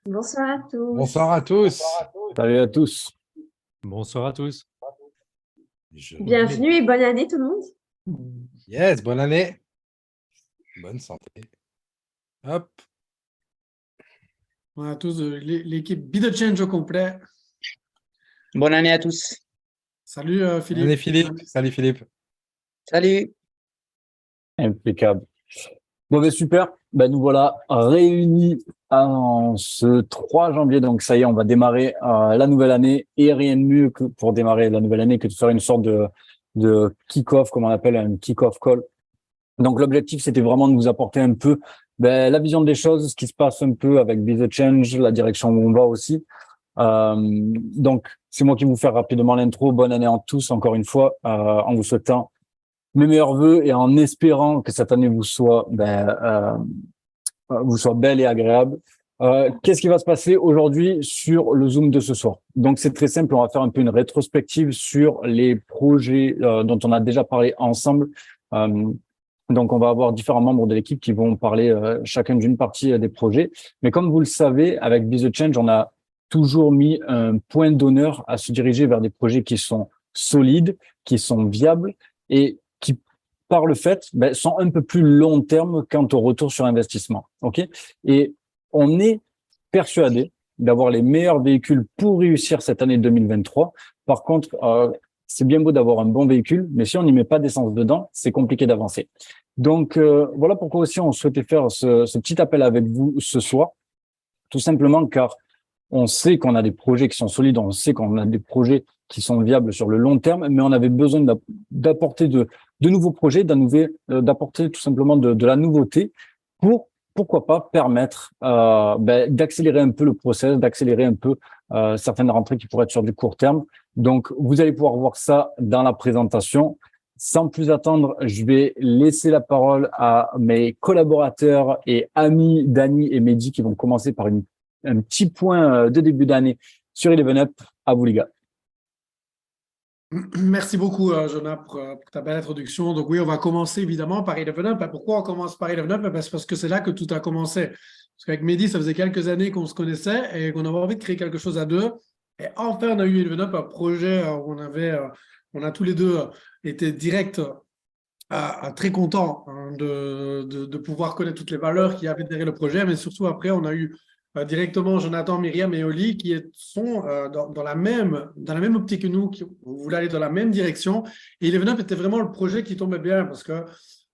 Bonsoir à Bonsoir tous. à tous. Salut à tous. Bonsoir à tous. Je Bienvenue et bonne année tout le monde. Yes, bonne année. Bonne santé. Hop. Bonjour à tous, l'équipe Be The Change au complet. Bonne année à tous. Salut Bonne Philippe. année Philippe. Salut Philippe. Salut. Impeccable. Bon, ben super. Ben, nous voilà réunis en ce 3 janvier. Donc, ça y est, on va démarrer la nouvelle année. Et rien de mieux que pour démarrer la nouvelle année que de faire une sorte de kick-off, comme on appelle un kick-off call. Donc, l'objectif, c'était vraiment de vous apporter un peu la vision des choses, ce qui se passe un peu avec Be The Change, la direction où on va aussi. Donc, c'est moi qui vais vous faire rapidement l'intro. Bonne année à tous, encore une fois, en vous souhaitant mes meilleurs vœux et en espérant que cette année vous soit belle et agréable. Qu'est-ce qui va se passer aujourd'hui sur le Zoom de ce soir? Donc, c'est très simple. On va faire un peu une rétrospective sur les projets dont on a déjà parlé ensemble. Donc, on va avoir différents membres de l'équipe qui vont parler chacun d'une partie des projets. Mais comme vous le savez, avec Be The Change, on a toujours mis un point d'honneur à se diriger vers des projets qui sont solides, qui sont viables et qui, par le fait, sont un peu plus long terme quant au retour sur investissement. Ok. Et on est persuadé d'avoir les meilleurs véhicules pour réussir cette année 2023. Par contre, c'est bien beau d'avoir un bon véhicule, mais si on n'y met pas d'essence dedans, c'est compliqué d'avancer. Donc, voilà pourquoi aussi on souhaitait faire ce petit appel avec vous ce soir, tout simplement car on sait qu'on a des projets qui sont solides, on sait qu'on a des projets qui sont viables sur le long terme, mais on avait besoin d'apporter de nouveaux projets, d'apporter tout simplement de la nouveauté pour, pourquoi pas, permettre d'accélérer un peu le process, d'accélérer un peu certaines rentrées qui pourraient être sur du court terme. Donc, vous allez pouvoir voir ça dans la présentation. Sans plus attendre, je vais laisser la parole à mes collaborateurs et amis Dani et Mehdi qui vont commencer par un petit point de début d'année sur Eleven Up. À vous les gars. Merci beaucoup Jonah pour ta belle introduction. Donc oui, on va commencer évidemment par Eleven Up. Pourquoi on commence par Eleven Up? C'est parce que c'est là que tout a commencé. Parce qu'avec Mehdi, ça faisait quelques années qu'on se connaissait et qu'on avait envie de créer quelque chose à deux. Et enfin, on a eu Eleven Up, un projet où on a tous les deux été directs très contents de pouvoir connaître toutes les valeurs qu'il y avait derrière le projet, mais surtout après, on a eu directement Jonathan, Myriam et Oli qui sont dans la même optique que nous, qui voulaient aller dans la même direction. Et Eleven Up était vraiment le projet qui tombait bien parce que,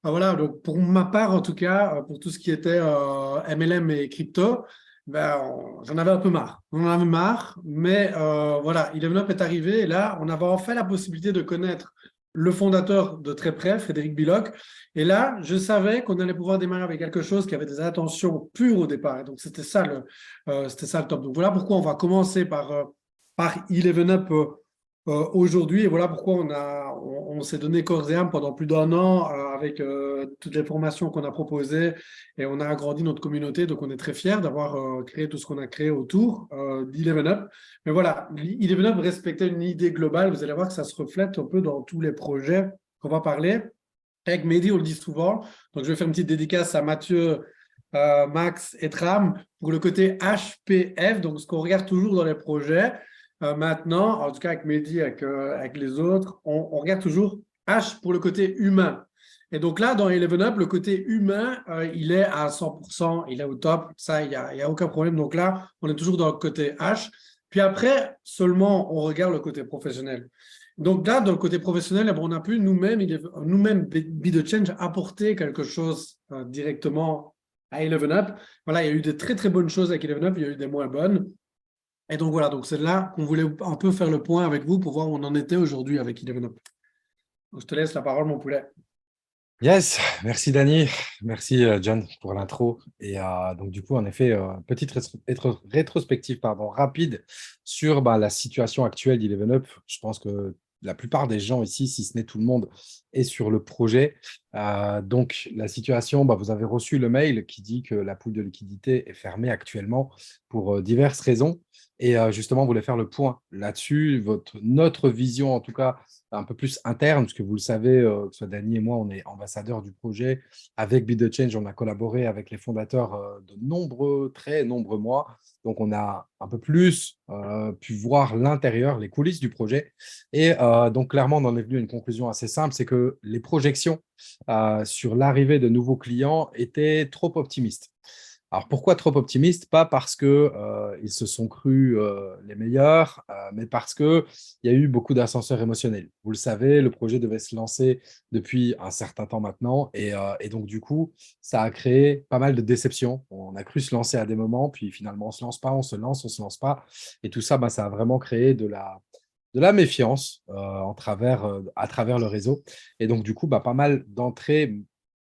voilà, donc pour ma part en tout cas, pour tout ce qui était MLM et crypto, j'en avais un peu marre. On en avait marre, mais voilà, Eleven Up est arrivé et là, on avait enfin la possibilité de connaître le fondateur de très près, Frédéric Billoc. Et là, je savais qu'on allait pouvoir démarrer avec quelque chose qui avait des intentions pures au départ. Et donc, c'était ça le top. Donc, voilà pourquoi on va commencer par Eleven Up aujourd'hui. Et voilà pourquoi on s'est donné corps et âme pendant plus d'1 an avec toutes les formations qu'on a proposées. Et on a agrandi notre communauté. Donc, on est très fiers d'avoir créé tout ce qu'on a créé autour d'Eleven Up. Mais voilà, Eleven Up respectait une idée globale. Vous allez voir que ça se reflète un peu dans tous les projets qu'on va parler. Avec Mehdi, on le dit souvent. Donc, je vais faire une petite dédicace à Mathieu, Max et Tram pour le côté HPF, donc ce qu'on regarde toujours dans les projets. Maintenant, en tout cas avec Mehdi, avec les autres, on regarde toujours H pour le côté humain. Et donc là, dans Eleven Up, le côté humain, il est à 100%, il est au top. Ça, il y a aucun problème. Donc là, on est toujours dans le côté H. Puis après, seulement, on regarde le côté professionnel. Donc là, dans le côté professionnel, on a pu nous-mêmes, Be The Change, apporter quelque chose directement à Eleven Up. Voilà, il y a eu de très, très bonnes choses avec Eleven Up, il y a eu des moins bonnes. Et donc voilà, donc c'est là qu'on voulait un peu faire le point avec vous pour voir où on en était aujourd'hui avec Eleven Up. Donc, je te laisse la parole, mon poulet. Yes, merci Dani, merci John pour l'intro. Et donc du coup, en effet, petite rétrospective rapide sur la situation actuelle d'Eleven Up. Je pense que la plupart des gens ici, si ce n'est tout le monde, est sur le projet. Donc, la situation, vous avez reçu le mail qui dit que la pool de liquidité est fermée actuellement pour diverses raisons. Et justement, on voulait faire le point là-dessus, notre vision en tout cas un peu plus interne, parce que vous le savez, que ce soit Dany et moi, on est ambassadeurs du projet. Avec Be The Change, on a collaboré avec les fondateurs de très nombreux mois. Donc, on a un peu plus pu voir l'intérieur, les coulisses du projet. Et donc, clairement, on en est venu à une conclusion assez simple, c'est que les projections sur l'arrivée de nouveaux clients étaient trop optimistes. Alors, pourquoi trop optimistes? Pas parce qu'ils se sont crus les meilleurs, mais parce qu'il y a eu beaucoup d'ascenseurs émotionnels. Vous le savez, le projet devait se lancer depuis un certain temps maintenant. Et donc, du coup, ça a créé pas mal de déceptions. On a cru se lancer à des moments, puis finalement, on ne se lance pas, on se lance, on ne se lance pas. Et tout ça, ça a vraiment créé de la méfiance à travers le réseau. Et donc, du coup, pas mal d'entrées,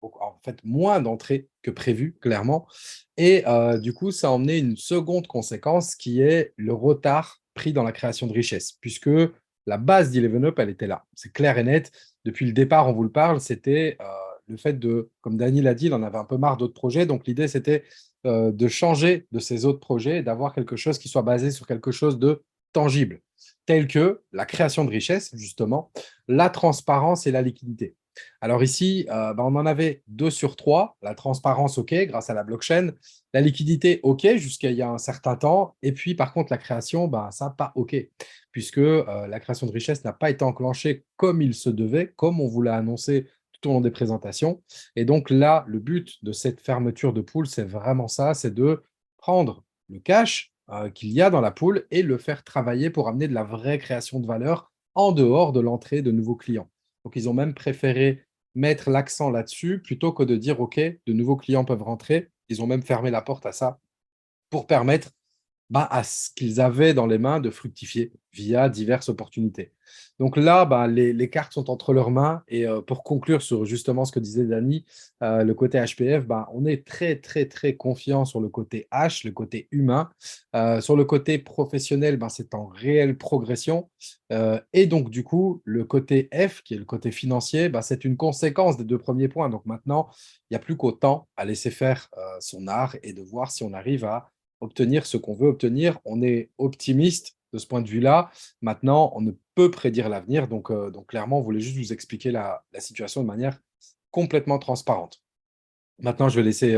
en fait, moins d'entrées que prévu, clairement. Et du coup, ça a emmené une seconde conséquence qui est le retard pris dans la création de richesse, puisque la base d'Eleven elle était là. C'est clair et net. Depuis le départ, on vous le parle, c'était le fait de, comme Dany l'a dit, il en avait un peu marre d'autres projets. Donc, l'idée, c'était de changer de ces autres projets et d'avoir quelque chose qui soit basé sur quelque chose de tangible, tel que la création de richesse, justement, la transparence et la liquidité. Alors ici, on en avait 2 sur 3. La transparence, OK, grâce à la blockchain. La liquidité, OK, jusqu'à il y a un certain temps. Et puis, par contre, la création, ça, pas OK, puisque la création de richesse n'a pas été enclenchée comme il se devait, comme on vous l'a annoncé tout au long des présentations. Et donc là, le but de cette fermeture de pool, c'est vraiment ça, c'est de prendre le cash qu'il y a dans la pool et le faire travailler pour amener de la vraie création de valeur en dehors de l'entrée de nouveaux clients. Donc, ils ont même préféré mettre l'accent là-dessus plutôt que de dire, OK, de nouveaux clients peuvent rentrer. Ils ont même fermé la porte à ça pour permettre à ce qu'ils avaient dans les mains de fructifier via diverses opportunités. Donc là, les cartes sont entre leurs mains. Et pour conclure sur justement ce que disait Dany, le côté HPF, on est très, très, très confiant sur le côté H, le côté humain. Sur le côté professionnel, c'est en réelle progression. Et donc, du coup, le côté F, qui est le côté financier, c'est une conséquence des 2 premiers points. Donc maintenant, il n'y a plus qu'au temps à laisser faire son art et de voir si on arrive à obtenir ce qu'on veut obtenir. On est optimiste de ce point de vue-là. Maintenant, on ne peut prédire l'avenir. Donc, clairement, on voulait juste vous expliquer la situation de manière complètement transparente. Maintenant, je vais laisser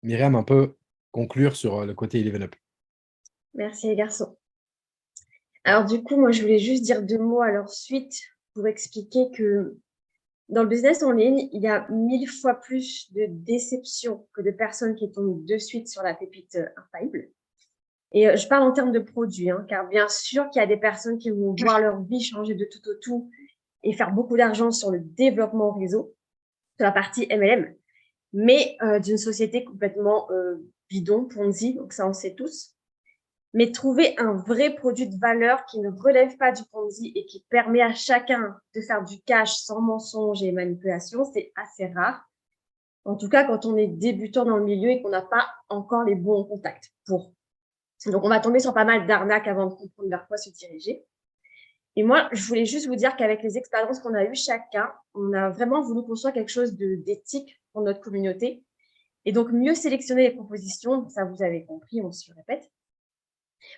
Myriam un peu conclure sur le côté Eleven Up. Merci les garçons. Alors du coup, moi, je voulais juste dire 2 mots à leur suite pour expliquer que dans le business en ligne, il y a 1000 fois plus de déceptions que de personnes qui tombent de suite sur la pépite infaillible. Et je parle en termes de produits, car bien sûr qu'il y a des personnes qui vont voir leur vie changer de tout au tout et faire beaucoup d'argent sur le développement réseau, sur la partie MLM, mais d'une société complètement bidon, Ponzi, donc ça on sait tous. Mais trouver un vrai produit de valeur qui ne relève pas du Ponzi et qui permet à chacun de faire du cash sans mensonge et manipulation, c'est assez rare. En tout cas, quand on est débutant dans le milieu et qu'on n'a pas encore les bons contacts pour. Donc, on va tomber sur pas mal d'arnaques avant de comprendre vers quoi se diriger. Et moi, je voulais juste vous dire qu'avec les expériences qu'on a eues chacun, on a vraiment voulu construire quelque chose d'éthique pour notre communauté. Et donc, mieux sélectionner les propositions, ça vous avez compris, on se répète.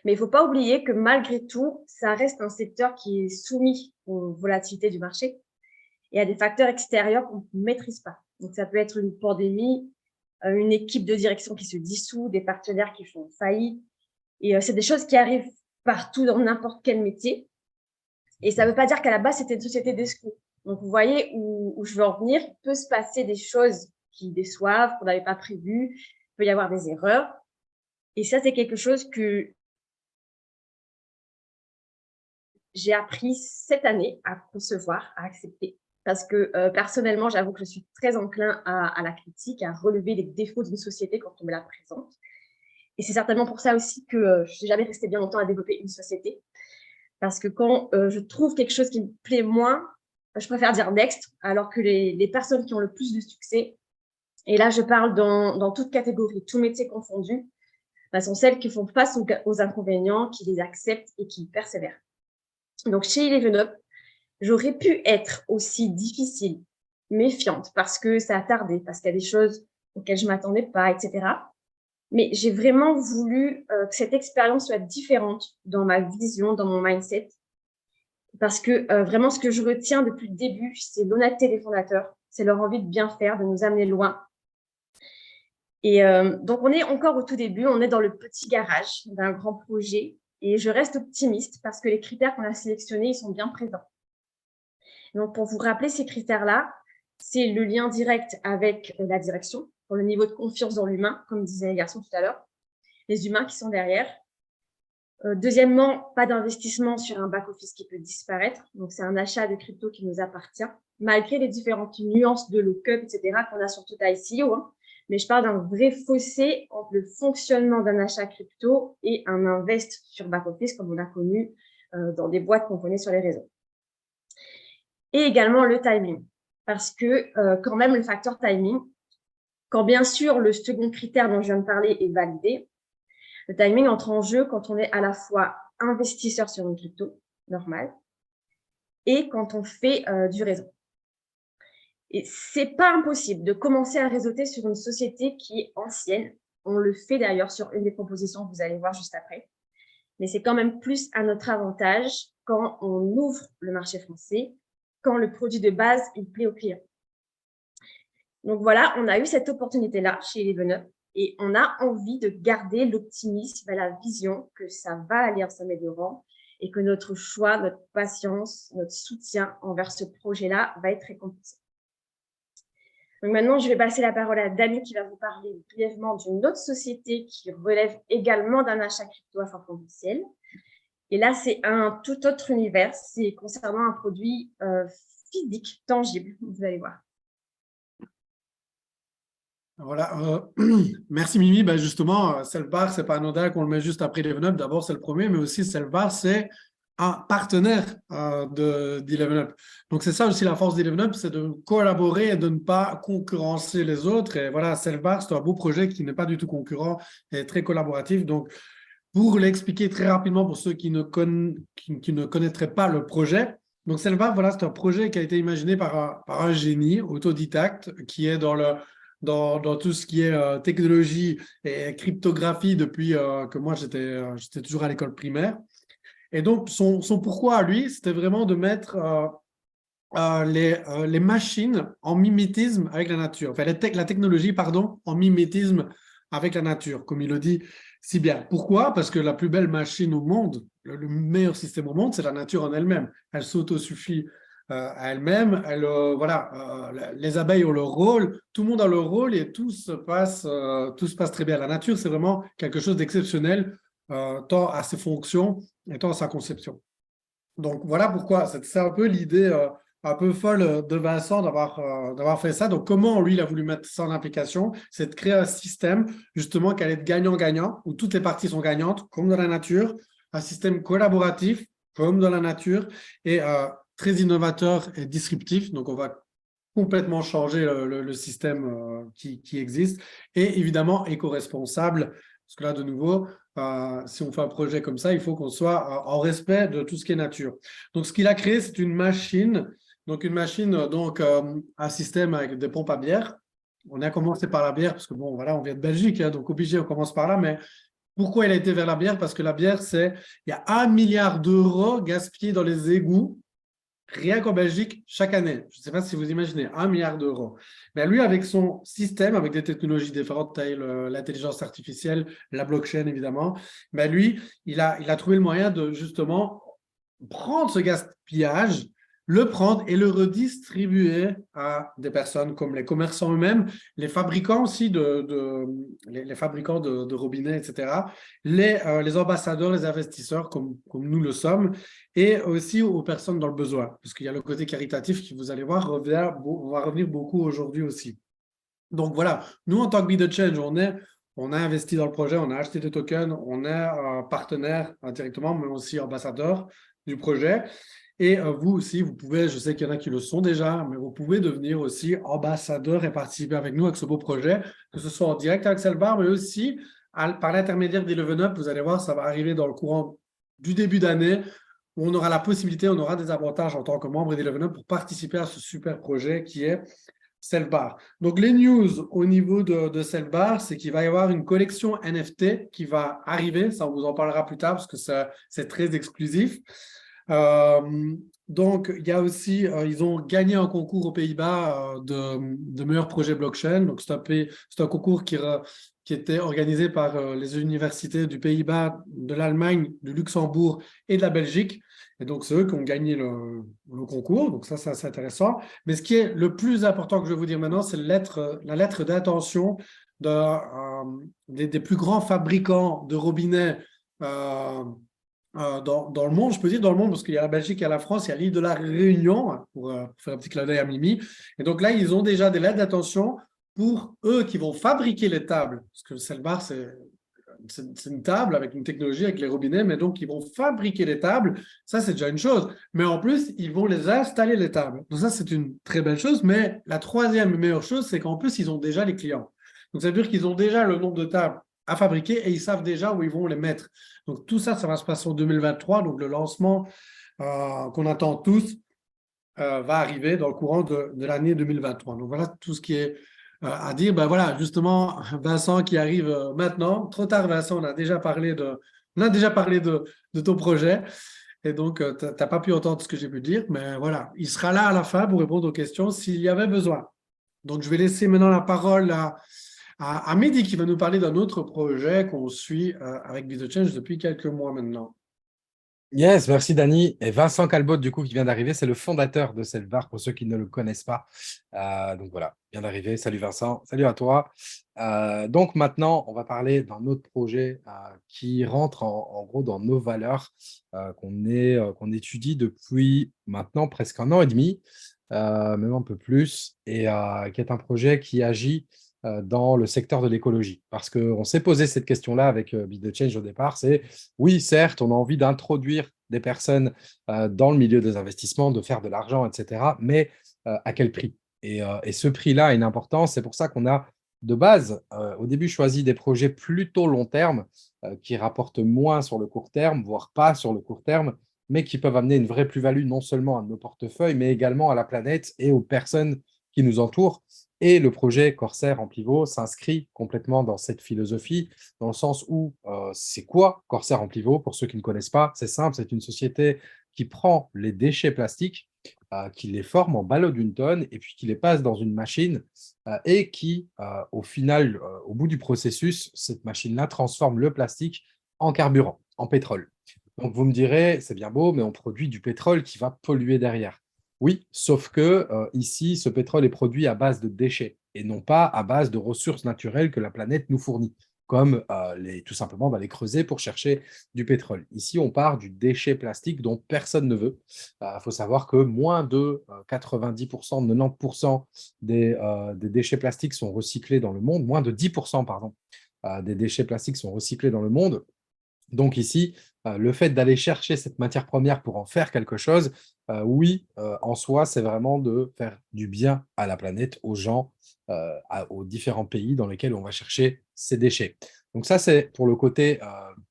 Mais il ne faut pas oublier que malgré tout, ça reste un secteur qui est soumis aux volatilités du marché et à des facteurs extérieurs qu'on ne maîtrise pas. Donc, ça peut être une pandémie, une équipe de direction qui se dissout, des partenaires qui font faillite. Et c'est des choses qui arrivent partout dans n'importe quel métier. Et ça ne veut pas dire qu'à la base, c'était une société d'escrocs. Donc, vous voyez où je veux en venir. Il peut se passer des choses qui déçoivent, qu'on n'avait pas prévues. Il peut y avoir des erreurs. Et ça, c'est quelque chose que j'ai appris cette année à concevoir, à accepter. Parce que personnellement, j'avoue que je suis très enclin à la critique, à relever les défauts d'une société quand on me la présente. Et c'est certainement pour ça aussi que je ne suis jamais restée bien longtemps à développer une société. Parce que quand je trouve quelque chose qui me plaît moins, je préfère dire next, alors que les personnes qui ont le plus de succès, et là je parle dans toute catégorie, tout métier confondu, sont celles qui font face aux inconvénients, qui les acceptent et qui persévèrent. Donc chez Eleven Up, j'aurais pu être aussi difficile méfiante parce que ça a tardé, parce qu'il y a des choses auxquelles je ne m'attendais pas, etc. Mais j'ai vraiment voulu que cette expérience soit différente dans ma vision, dans mon mindset. Parce que vraiment, ce que je retiens depuis le début, c'est l'honnêteté des fondateurs, c'est leur envie de bien faire, de nous amener loin. Et donc, on est encore au tout début, on est dans le petit garage d'un grand projet et je reste optimiste parce que les critères qu'on a sélectionnés, ils sont bien présents. Donc, pour vous rappeler ces critères-là, c'est le lien direct avec la direction, pour le niveau de confiance dans l'humain, comme disait les garçons tout à l'heure, les humains qui sont derrière. Deuxièmement, pas d'investissement sur un back-office qui peut disparaître. Donc, c'est un achat de crypto qui nous appartient, malgré les différentes nuances de lock-up, etc., qu'on a sur tout ICO. Mais je parle d'un vrai fossé entre le fonctionnement d'un achat crypto et un invest sur back-office, comme on a connu dans des boîtes qu'on connaît sur les réseaux. Et également le timing, parce que quand même le facteur timing, quand bien sûr le second critère dont je viens de parler est validé, le timing entre en jeu quand on est à la fois investisseur sur une crypto normale et quand on fait du réseau. Et c'est pas impossible de commencer à réseauter sur une société qui est ancienne. On le fait d'ailleurs sur une des propositions que vous allez voir juste après. Mais c'est quand même plus à notre avantage quand on ouvre le marché français, quand le produit de base, il plaît aux clients. Donc voilà, on a eu cette opportunité-là chez Eleven Up et on a envie de garder l'optimisme et la vision que ça va aller en s'améliorant et que notre choix, notre patience, notre soutien envers ce projet-là va être récompensé. Donc maintenant, je vais passer la parole à Dani qui va vous parler brièvement d'une autre société qui relève également d'un achat crypto à fort potentiel. Et là, c'est un tout autre univers. C'est concernant un produit physique, tangible. Vous allez voir. Voilà, merci Mimi. Ben justement, Selvar, c'est pas anodin qu'on le met juste après Eleven Up. D'abord, c'est le premier, mais aussi Selvar, c'est un partenaire d'Eleven Up. Donc, c'est ça aussi la force d'Eleven Up, c'est de collaborer et de ne pas concurrencer les autres. Et voilà, Selvar, c'est un beau projet qui n'est pas du tout concurrent et très collaboratif. Donc, pour l'expliquer très rapidement pour ceux qui ne connaîtraient pas le projet, donc Selvar, voilà, c'est un projet qui a été imaginé par un génie autodidacte qui est dans tout ce qui est technologie et cryptographie depuis que moi, j'étais toujours à l'école primaire. Et donc, son pourquoi à lui, c'était vraiment de mettre les machines en mimétisme avec la nature. Enfin, la technologie, pardon, en mimétisme avec la nature, comme il le dit si bien. Pourquoi? Parce que la plus belle machine au monde, le meilleur système au monde, c'est la nature en elle-même. Elle s'autosuffit à elle-même. Les abeilles ont leur rôle, tout le monde a leur rôle et tout se passe très bien. La nature, c'est vraiment quelque chose d'exceptionnel, tant à ses fonctions et tant à sa conception. Donc, voilà pourquoi. C'est un peu l'idée un peu folle de Vincent d'avoir fait ça. Donc, comment lui, il a voulu mettre ça en application? C'est de créer un système, justement, qui allait être gagnant-gagnant, où toutes les parties sont gagnantes, comme dans la nature, un système collaboratif, comme dans la nature, et très innovateur et disruptif. Donc, on va complètement changer le système qui existe, et évidemment éco-responsable, parce que là, de nouveau, si on fait un projet comme ça, il faut qu'on soit en respect de tout ce qui est nature. Donc, ce qu'il a créé, c'est une machine, un système avec des pompes à bière. On a commencé par la bière, parce que bon, voilà, on vient de Belgique, hein, donc obligé, on commence par là, mais pourquoi il a été vers la bière? Parce que la bière, il y a 1 milliard d'euros gaspillés dans les égouts, rien qu'en Belgique, chaque année. Je ne sais pas si vous imaginez, 1 milliard d'euros. Mais lui, avec son système, avec des technologies différentes, l'intelligence artificielle, la blockchain, évidemment, mais lui, il a trouvé le moyen de justement prendre ce gaspillage, le prendre et le redistribuer à des personnes comme les commerçants eux-mêmes, les fabricants aussi les fabricants de robinets, etc., les ambassadeurs, les investisseurs comme nous le sommes, et aussi aux personnes dans le besoin, parce qu'il y a le côté caritatif qui, vous allez voir, va revenir beaucoup aujourd'hui aussi. Donc voilà, nous en tant que Be The Change, on a investi dans le projet, on a acheté des tokens, on est partenaire indirectement, mais aussi ambassadeur du projet. Et vous aussi, vous pouvez, je sais qu'il y en a qui le sont déjà, mais vous pouvez devenir aussi ambassadeur et participer avec nous avec ce beau projet, que ce soit en direct avec Selvar, mais aussi par l'intermédiaire d'Eleven Up. Vous allez voir, ça va arriver dans le courant du début d'année. où on aura la possibilité, on aura des avantages en tant que membre d'Eleven pour participer à ce super projet qui est Selfbar. Donc, les news au niveau de Selfbar, c'est qu'il va y avoir une collection NFT qui va arriver. Ça, on vous en parlera plus tard parce que c'est très exclusif. Donc, il y a aussi, ils ont gagné un concours aux Pays-Bas de meilleurs projets blockchain. Donc, c'est un concours qui était organisé par les universités du Pays-Bas, de l'Allemagne, du Luxembourg et de la Belgique. Et donc, c'est eux qui ont gagné le concours. Donc, ça, c'est intéressant. Mais ce qui est le plus important que je vais vous dire maintenant, c'est la lettre d'intention des plus grands fabricants de robinets dans le monde, je peux dire dans le monde, parce qu'il y a la Belgique, il y a la France, il y a l'île de la Réunion, pour faire un petit clin d'œil à Mimi. Et donc là, ils ont déjà des lettres d'intention pour eux qui vont fabriquer les tables. Parce que Selfbar, c'est une table avec une technologie, avec les robinets, mais donc ils vont fabriquer les tables. Ça, c'est déjà une chose. Mais en plus, ils vont les installer, les tables. Donc ça, c'est une très belle chose. Mais la troisième meilleure chose, c'est qu'en plus, ils ont déjà les clients. Donc ça veut dire qu'ils ont déjà le nombre de tables à fabriquer et ils savent déjà où ils vont les mettre. Donc tout ça, ça va se passer en 2023. Donc le lancement qu'on attend tous va arriver dans le courant de l'année 2023. Donc voilà tout ce qui est à dire. Ben voilà, justement, Vincent qui arrive maintenant. Trop tard, Vincent, on a déjà parlé de ton projet. Et donc, tu n'as pas pu entendre ce que j'ai pu dire. Mais voilà, il sera là à la fin pour répondre aux questions s'il y avait besoin. Donc, je vais laisser maintenant la parole à Mehdi qui va nous parler d'un autre projet qu'on suit avec BitChange depuis quelques mois maintenant. Yes, merci Dani. Et Vincent Calbot, du coup, qui vient d'arriver, c'est le fondateur de Selfbar, pour ceux qui ne le connaissent pas. Donc voilà, vient d'arriver. Salut Vincent, salut à toi. Donc maintenant, on va parler d'un autre projet qui rentre en gros dans nos valeurs qu'on étudie depuis maintenant presque un an et demi, même un peu plus, et qui est un projet qui agit dans le secteur de l'écologie. Parce qu'on s'est posé cette question-là avec Beat the Change au départ, c'est oui, certes, on a envie d'introduire des personnes dans le milieu des investissements, de faire de l'argent, etc., mais à quel prix? Et ce prix-là a une importance, c'est pour ça qu'on a de base, au début, choisi des projets plutôt long terme, qui rapportent moins sur le court terme, voire pas sur le court terme, mais qui peuvent amener une vraie plus-value non seulement à nos portefeuilles, mais également à la planète et aux personnes qui nous entourent. Et le projet Corsair en pivot s'inscrit complètement dans cette philosophie, dans le sens où c'est quoi Corsair en pivot? Pour ceux qui ne connaissent pas, c'est simple, c'est une société qui prend les déchets plastiques, qui les forme en ballots d'une tonne et puis qui les passe dans une machine et qui, au final, au bout du processus, cette machine-là transforme le plastique en carburant, en pétrole. Donc vous me direz, c'est bien beau, mais on produit du pétrole qui va polluer derrière. Oui, sauf que ici, ce pétrole est produit à base de déchets et non pas à base de ressources naturelles que la planète nous fournit, comme tout simplement les creuser pour chercher du pétrole. Ici, on part du déchet plastique dont personne ne veut. Il faut savoir que moins de 90%, 90% des déchets plastiques sont recyclés dans le monde, moins de 10%, pardon, des déchets plastiques sont recyclés dans le monde. Donc ici, le fait d'aller chercher cette matière première pour en faire quelque chose, oui, en soi, c'est vraiment de faire du bien à la planète, aux gens, aux différents pays dans lesquels on va chercher ces déchets. Donc ça, c'est pour le côté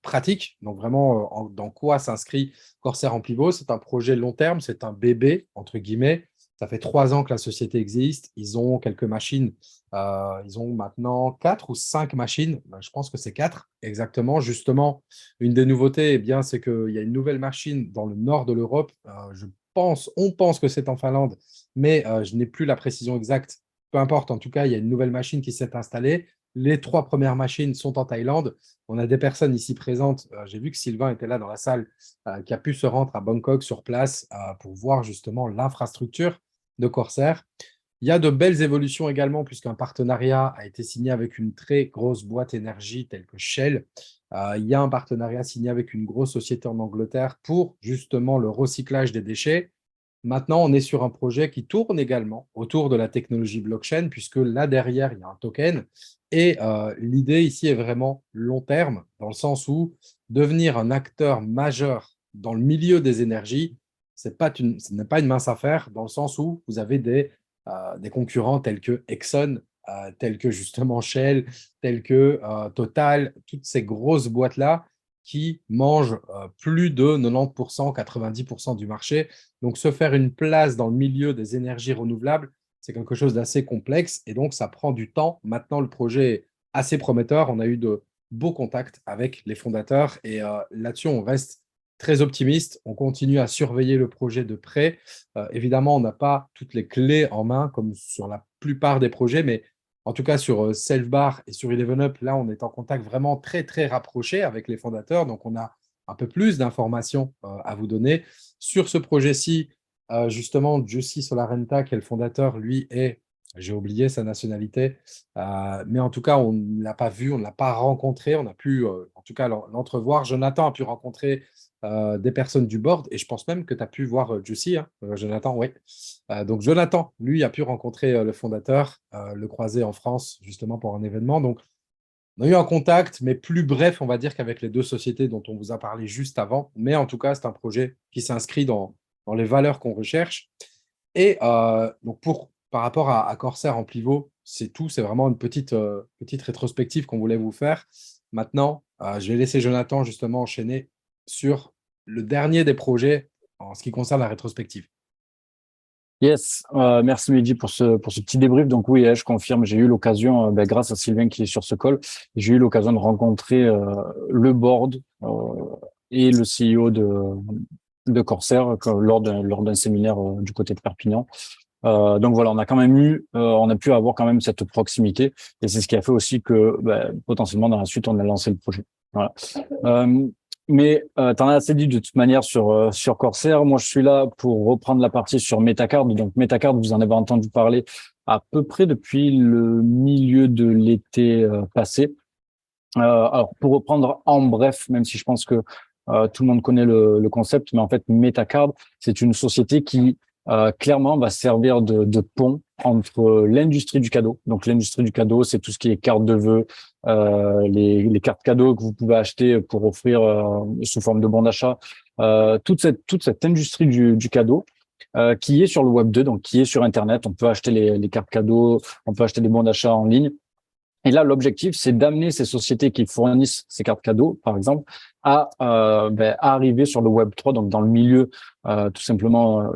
pratique. Donc vraiment, dans quoi s'inscrit Corsair en pivot? C'est un projet long terme, c'est un bébé, entre guillemets. Ça fait 3 ans que la société existe. Ils ont quelques machines. Ils ont maintenant 4 ou 5 machines. Je pense que c'est 4 exactement. Justement, une des nouveautés, eh bien, c'est qu'il y a une nouvelle machine dans le nord de l'Europe. On pense que c'est en Finlande, mais je n'ai plus la précision exacte. Peu importe, en tout cas, il y a une nouvelle machine qui s'est installée. Les 3 premières machines sont en Thaïlande. On a des personnes ici présentes. J'ai vu que Sylvain était là dans la salle, qui a pu se rendre à Bangkok sur place pour voir justement l'infrastructure de Corsair. Il y a de belles évolutions également, puisqu'un partenariat a été signé avec une très grosse boîte énergie telle que Shell. Il y a un partenariat signé avec une grosse société en Angleterre pour justement le recyclage des déchets. Maintenant, on est sur un projet qui tourne également autour de la technologie blockchain, puisque là derrière, il y a un token. Et l'idée ici est vraiment long terme, dans le sens où devenir un acteur majeur dans le milieu des énergies, ce n'est pas une mince affaire, dans le sens où vous avez des concurrents tels que Exxon, tels que justement Shell, tels que Total, toutes ces grosses boîtes-là qui mangent plus de 90%, 90% du marché. Donc, se faire une place dans le milieu des énergies renouvelables, c'est quelque chose d'assez complexe et donc ça prend du temps. Maintenant, le projet est assez prometteur. On a eu de beaux contacts avec les fondateurs et là-dessus, on reste très optimiste. On continue à surveiller le projet de près. Évidemment, on n'a pas toutes les clés en main comme sur la plupart des projets, mais en tout cas sur Selfbar et sur Eleven Up, là, on est en contact vraiment très, très rapproché avec les fondateurs. Donc, on a un peu plus d'informations à vous donner. Sur ce projet-ci, justement, Jussi Solarenta, qui est le fondateur, lui est, j'ai oublié sa nationalité, mais en tout cas, on ne l'a pas vu, on ne l'a pas rencontré, on a pu, en tout cas, l'entrevoir. Jonathan a pu rencontrer des personnes du board et je pense même que tu as pu voir Jussi, hein, Jonathan, oui. Donc, Jonathan, lui, a pu rencontrer le fondateur, le croiser en France, justement, pour un événement. Donc, on a eu un contact, mais plus bref, on va dire, qu'avec les deux sociétés dont on vous a parlé juste avant. Mais en tout cas, c'est un projet qui s'inscrit dans les valeurs qu'on recherche. Et donc, par rapport à Corsair en pivot, c'est tout. C'est vraiment une petite rétrospective qu'on voulait vous faire. Maintenant, je vais laisser Jonathan justement enchaîner sur le dernier des projets en ce qui concerne la rétrospective. Yes, merci Mehdi pour ce petit débrief. Donc oui, je confirme, j'ai eu l'occasion, grâce à Sylvain qui est sur ce call, j'ai eu l'occasion de rencontrer le board et le CEO de Corsair lors d'un séminaire du côté de Perpignan. Donc voilà, on a pu avoir quand même cette proximité et c'est ce qui a fait aussi que potentiellement dans la suite on a lancé le projet. Voilà. Mais t'en as assez dit de toute manière sur Corsair. Moi, je suis là pour reprendre la partie sur Metacard. Donc Metacard, vous en avez entendu parler à peu près depuis le milieu de l'été passé. Alors pour reprendre en bref, même si je pense que tout le monde connaît le concept, mais en fait Metacard, c'est une société qui clairement va servir de pont entre l'industrie du cadeau. Donc l'industrie du cadeau, c'est tout ce qui est cartes de vœux, les cartes cadeaux que vous pouvez acheter pour offrir sous forme de bons d'achat, toute cette industrie du cadeau qui est sur le Web 2, donc qui est sur Internet. On peut acheter les cartes cadeaux, on peut acheter des bons d'achat en ligne. Et là, l'objectif, c'est d'amener ces sociétés qui fournissent ces cartes cadeaux, par exemple, à arriver sur le Web 3, donc dans le milieu tout simplement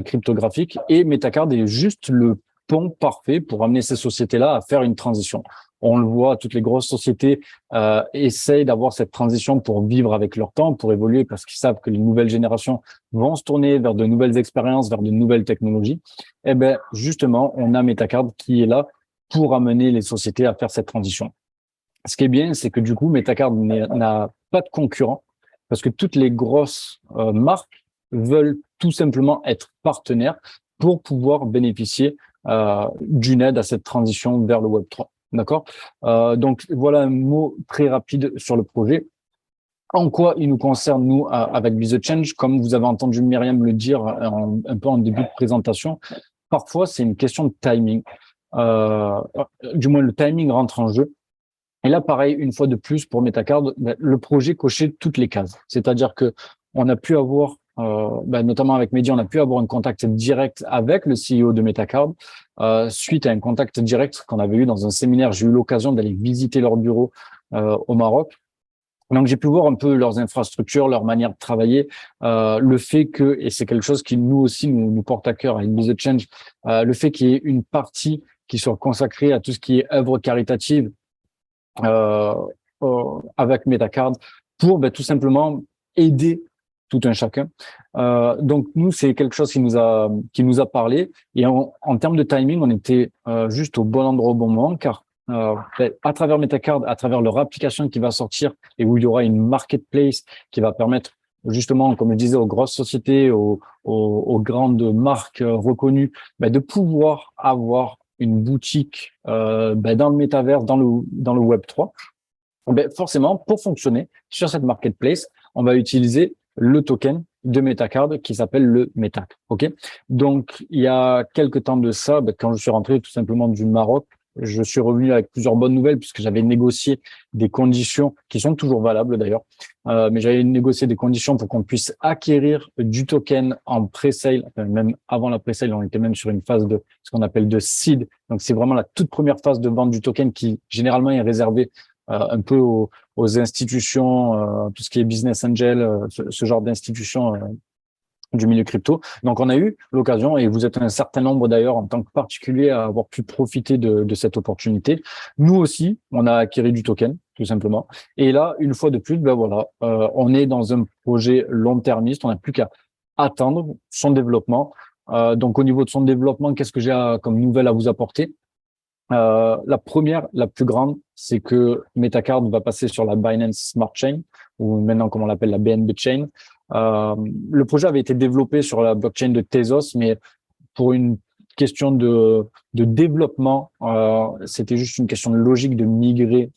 cryptographique. Et Metacard est juste le pont parfait pour amener ces sociétés-là à faire une transition. On le voit, toutes les grosses sociétés essayent d'avoir cette transition pour vivre avec leur temps, pour évoluer, parce qu'ils savent que les nouvelles générations vont se tourner vers de nouvelles expériences, vers de nouvelles technologies. Et justement, on a Metacard qui est là pour amener les sociétés à faire cette transition. Ce qui est bien, c'est que du coup, Metacard n'a pas de concurrent parce que toutes les grosses marques veulent tout simplement être partenaires pour pouvoir bénéficier d'une aide à cette transition vers le Web 3. D'accord ? Donc, voilà un mot très rapide sur le projet. En quoi il nous concerne, nous, avec Be The Change, comme vous avez entendu Myriam le dire un peu en début de présentation, parfois, c'est une question de timing. Du moins, le timing rentre en jeu. Et là, pareil, une fois de plus, pour Metacard, le projet cochait toutes les cases. C'est-à-dire que on a pu avoir, notamment avec Mehdi, on a pu avoir un contact direct avec le CEO de Metacard, suite à un contact direct qu'on avait eu dans un séminaire. J'ai eu l'occasion d'aller visiter leur bureau au Maroc. Donc, j'ai pu voir un peu leurs infrastructures, leur manière de travailler, le fait que, et c'est quelque chose qui nous aussi nous porte à cœur avec Be The Change, le fait qu'il y ait une partie qui soit consacrée à tout ce qui est œuvre caritative avec Metacard pour tout simplement aider tout un chacun. Donc nous, c'est quelque chose qui nous a parlé et en termes de timing, on était juste au bon endroit au bon moment car à travers Metacard, à travers leur application qui va sortir et où il y aura une marketplace qui va permettre justement, comme je disais, aux grosses sociétés, aux grandes marques reconnues, de pouvoir avoir une boutique dans le métaverse, dans le Web 3. Forcément, pour fonctionner sur cette marketplace, on va utiliser le token de Metacard qui s'appelle le Metac. Ok. Donc, il y a quelques temps de ça, quand je suis rentré tout simplement du Maroc, je suis revenu avec plusieurs bonnes nouvelles puisque j'avais négocié des conditions qui sont toujours valables d'ailleurs, mais j'avais négocié des conditions pour qu'on puisse acquérir du token en pre-sale, même avant la pre-sale, on était même sur une phase de ce qu'on appelle de seed. Donc c'est vraiment la toute première phase de vente du token qui généralement est réservée un peu aux institutions, tout ce qui est business angel, ce genre d'institutions du milieu crypto. Donc, on a eu l'occasion, et vous êtes un certain nombre d'ailleurs en tant que particulier à avoir pu profiter de cette opportunité. Nous aussi, on a acquis du token, tout simplement. Et là, une fois de plus, ben voilà, on est dans un projet long-termiste. On n'a plus qu'à attendre son développement. Donc, au niveau de son développement, qu'est-ce que j'ai comme nouvelle à vous apporter? La première, la plus grande, c'est que Metacard va passer sur la Binance Smart Chain, ou maintenant comme on l'appelle la BNB Chain. Le projet avait été développé sur la blockchain de Tezos, mais pour une question de développement, c'était juste une question de logique de migrer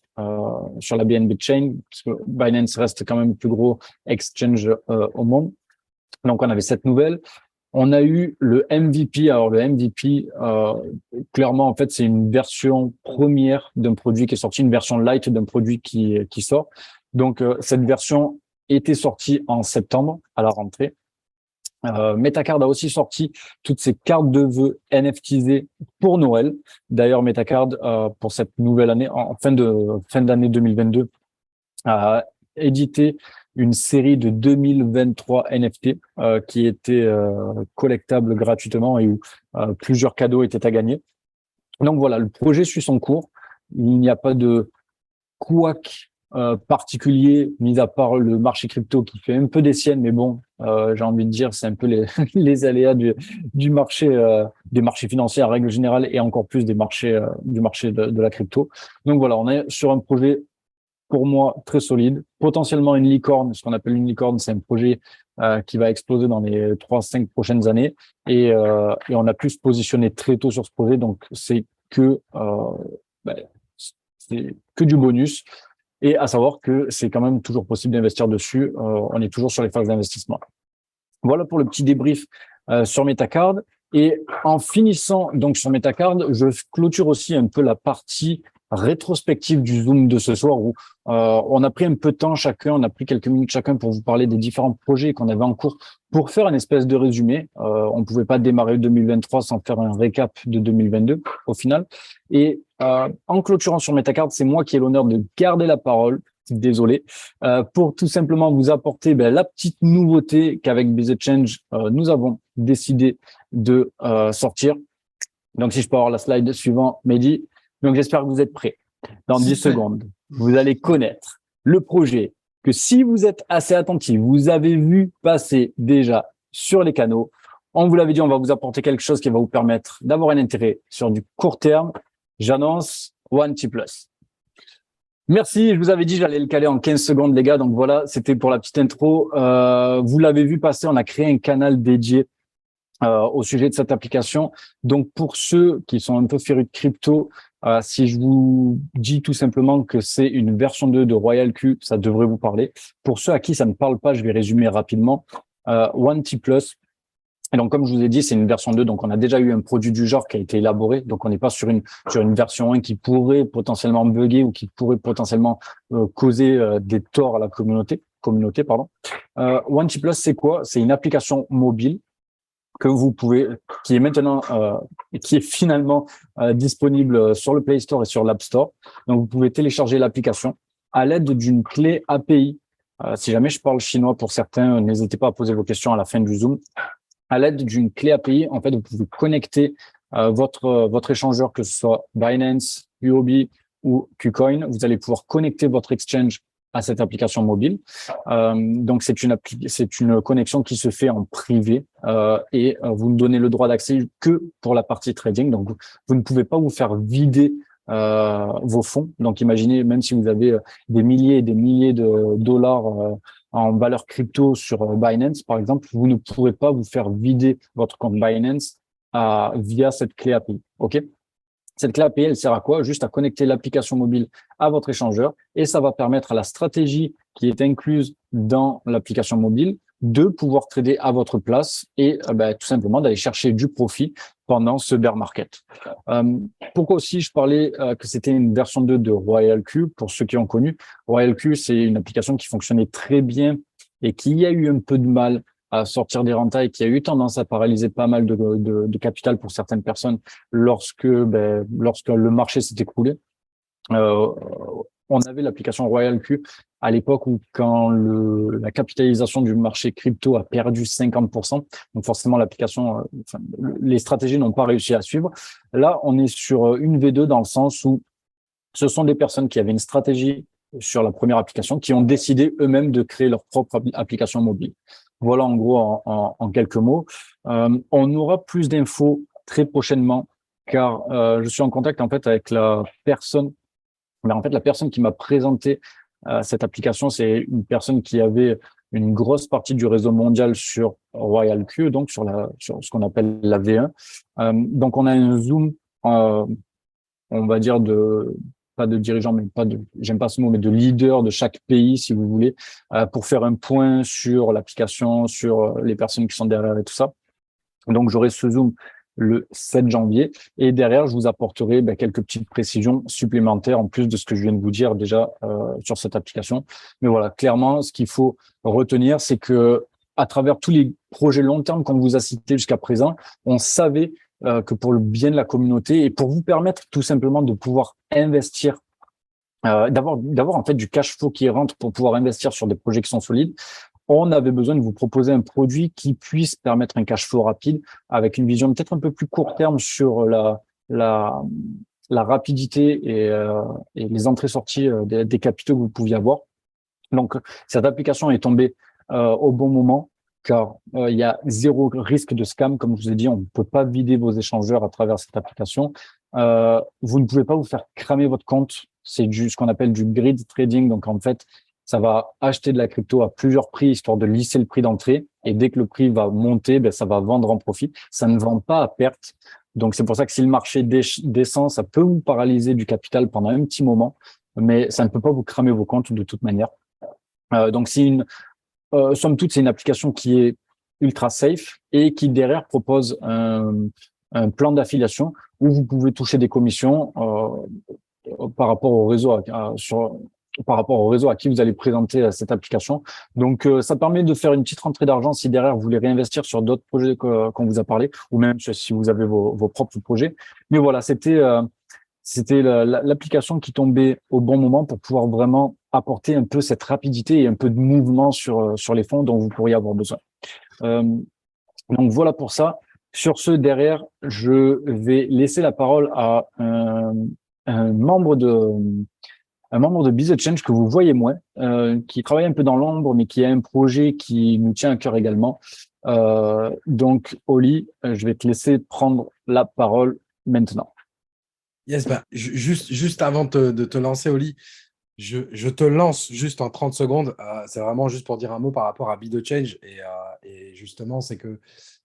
sur la BNB Chain, parce que Binance reste quand même le plus gros exchange au monde. Donc, on avait cette nouvelle. On a eu le MVP. Alors, le MVP, clairement, en fait, c'est une version première d'un produit qui est sorti, une version light d'un produit qui sort. Donc, cette version était sortie en septembre à la rentrée. Metacard a aussi sorti toutes ses cartes de vœux NFTisées pour Noël. D'ailleurs, Metacard, pour cette nouvelle année, en fin d'année 2022, a édité une série de 2023 NFT qui étaient collectables gratuitement et où plusieurs cadeaux étaient à gagner. Donc voilà, le projet suit son cours. Il n'y a pas de couac particulier, mis à part le marché crypto qui fait un peu des siennes, mais bon, j'ai envie de dire, c'est un peu les aléas du marché, des marchés financiers en règle générale et encore plus des marchés du marché de la crypto. Donc voilà, on est sur un projet pour moi très solide, potentiellement une licorne. Ce qu'on appelle une licorne, c'est un projet qui va exploser dans les 3-5 prochaines années et on a pu se positionner très tôt sur ce projet, donc c'est que du bonus. Et à savoir que c'est quand même toujours possible d'investir dessus. On est toujours sur les phases d'investissement. Voilà pour le petit débrief sur Metacard. Et en finissant donc sur Metacard, je clôture aussi un peu la partie rétrospective du Zoom de ce soir où on a pris un peu de temps chacun, on a pris quelques minutes chacun pour vous parler des différents projets qu'on avait en cours pour faire une espèce de résumé. On pouvait pas démarrer 2023 sans faire un récap de 2022 au final. Et en clôturant sur Metacard, c'est moi qui ai l'honneur de garder la parole. Désolé, pour tout simplement vous apporter la petite nouveauté qu'avec BizEchange, nous avons décidé de sortir. Donc, si je peux avoir la slide suivante, Mehdi. Donc, j'espère que vous êtes prêts. Dans 10 secondes, vous allez connaître le projet que si vous êtes assez attentif, vous avez vu passer déjà sur les canaux. On vous l'avait dit, on va vous apporter quelque chose qui va vous permettre d'avoir un intérêt sur du court terme. J'annonce OneT+. Merci, je vous avais dit j'allais le caler en 15 secondes, les gars. Donc voilà, c'était pour la petite intro. Vous l'avez vu passer, on a créé un canal dédié au sujet de cette application. Donc pour ceux qui sont un peu férus de crypto, si je vous dis tout simplement que c'est une version 2 de Royal Q, ça devrait vous parler. Pour ceux à qui ça ne parle pas, je vais résumer rapidement. OneT+. Et donc, comme je vous ai dit, c'est une version 2, donc on a déjà eu un produit du genre qui a été élaboré. Donc, on n'est pas sur une version 1 qui pourrait potentiellement bugger ou qui pourrait potentiellement causer des torts à la communauté. OneT+, c'est quoi? C'est une application mobile que vous pouvez, qui est maintenant, qui est finalement disponible sur le Play Store et sur l'App Store. Donc, vous pouvez télécharger l'application à l'aide d'une clé API. Si jamais je parle chinois pour certains, n'hésitez pas à poser vos questions à la fin du Zoom. À l'aide d'une clé API, en fait, vous pouvez connecter votre échangeur, que ce soit Binance, UOB ou KuCoin. Vous allez pouvoir connecter votre exchange à cette application mobile. Donc, c'est une connexion qui se fait en privé et vous ne donnez le droit d'accès que pour la partie trading. Donc, vous ne pouvez pas vous faire vider vos fonds. Donc, imaginez, même si vous avez des milliers et des milliers de dollars en valeur crypto sur Binance, par exemple, vous ne pourrez pas vous faire vider votre compte Binance via cette clé API. OK? Cette clé API, elle sert à quoi? Juste à connecter l'application mobile à votre échangeur et ça va permettre à la stratégie qui est incluse dans l'application mobile de pouvoir trader à votre place et tout simplement d'aller chercher du profit pendant ce bear market. Pourquoi aussi je parlais que c'était une version 2 de Royal Q, pour ceux qui ont connu. Royal Q, c'est une application qui fonctionnait très bien et qui a eu un peu de mal à sortir des rentes et qui a eu tendance à paralyser pas mal de capital pour certaines personnes lorsque le marché s'est écroulé. on avait l'application Royal Q à l'époque où quand la capitalisation du marché crypto a perdu 50%, donc forcément l'application, les stratégies n'ont pas réussi à suivre. Là, on est sur une V2 dans le sens où ce sont des personnes qui avaient une stratégie sur la première application, qui ont décidé eux-mêmes de créer leur propre application mobile. Voilà en gros en quelques mots. On aura plus d'infos très prochainement, car je suis en contact en fait avec la personne qui m'a présenté cette application. C'est une personne qui avait une grosse partie du réseau mondial sur Royal Q, donc sur ce qu'on appelle la V1. Donc on a un zoom, on va dire pas de dirigeants, mais j'aime pas ce mot, mais de leaders de chaque pays, si vous voulez, pour faire un point sur l'application, sur les personnes qui sont derrière et tout ça. Donc, j'aurai ce Zoom le 7 janvier et derrière, je vous apporterai quelques petites précisions supplémentaires en plus de ce que je viens de vous dire déjà sur cette application. Mais voilà, clairement, ce qu'il faut retenir, c'est que à travers tous les projets long terme qu'on vous a cités jusqu'à présent, on savait que pour le bien de la communauté et pour vous permettre tout simplement de pouvoir investir, d'avoir en fait du cash flow qui rentre pour pouvoir investir sur des projets qui sont solides, on avait besoin de vous proposer un produit qui puisse permettre un cash flow rapide avec une vision peut-être un peu plus court terme sur la rapidité et les entrées-sorties des capitaux que vous pouviez avoir. Donc, cette application est tombée au bon moment, car il y a zéro risque de scam. Comme je vous ai dit, on ne peut pas vider vos échangeurs à travers cette application. Vous ne pouvez pas vous faire cramer votre compte. C'est ce qu'on appelle du grid trading. Donc, en fait, ça va acheter de la crypto à plusieurs prix, histoire de lisser le prix d'entrée. Et dès que le prix va monter, ça va vendre en profit. Ça ne vend pas à perte. Donc, c'est pour ça que si le marché descend, ça peut vous paralyser du capital pendant un petit moment, mais ça ne peut pas vous cramer vos comptes de toute manière. Donc, somme toute, c'est une application qui est ultra safe et qui derrière propose un plan d'affiliation où vous pouvez toucher des commissions par rapport au réseau à qui vous allez présenter cette application. Donc, ça permet de faire une petite rentrée d'argent si derrière vous voulez réinvestir sur d'autres projets qu'on vous a parlé, ou même si vous avez vos propres projets. Mais voilà, c'était l'application qui tombait au bon moment pour pouvoir vraiment apporter un peu cette rapidité et un peu de mouvement sur les fonds dont vous pourriez avoir besoin. Donc voilà pour ça. Sur ce, derrière, je vais laisser la parole à un membre de Biz Change que vous voyez moins, qui travaille un peu dans l'ombre, mais qui a un projet qui nous tient à cœur également. Donc, Oli, je vais te laisser prendre la parole maintenant. Yes, juste avant de te lancer, Oli, je te lance juste en 30 secondes. C'est vraiment juste pour dire un mot par rapport à BeDoChange. Et justement, c'est que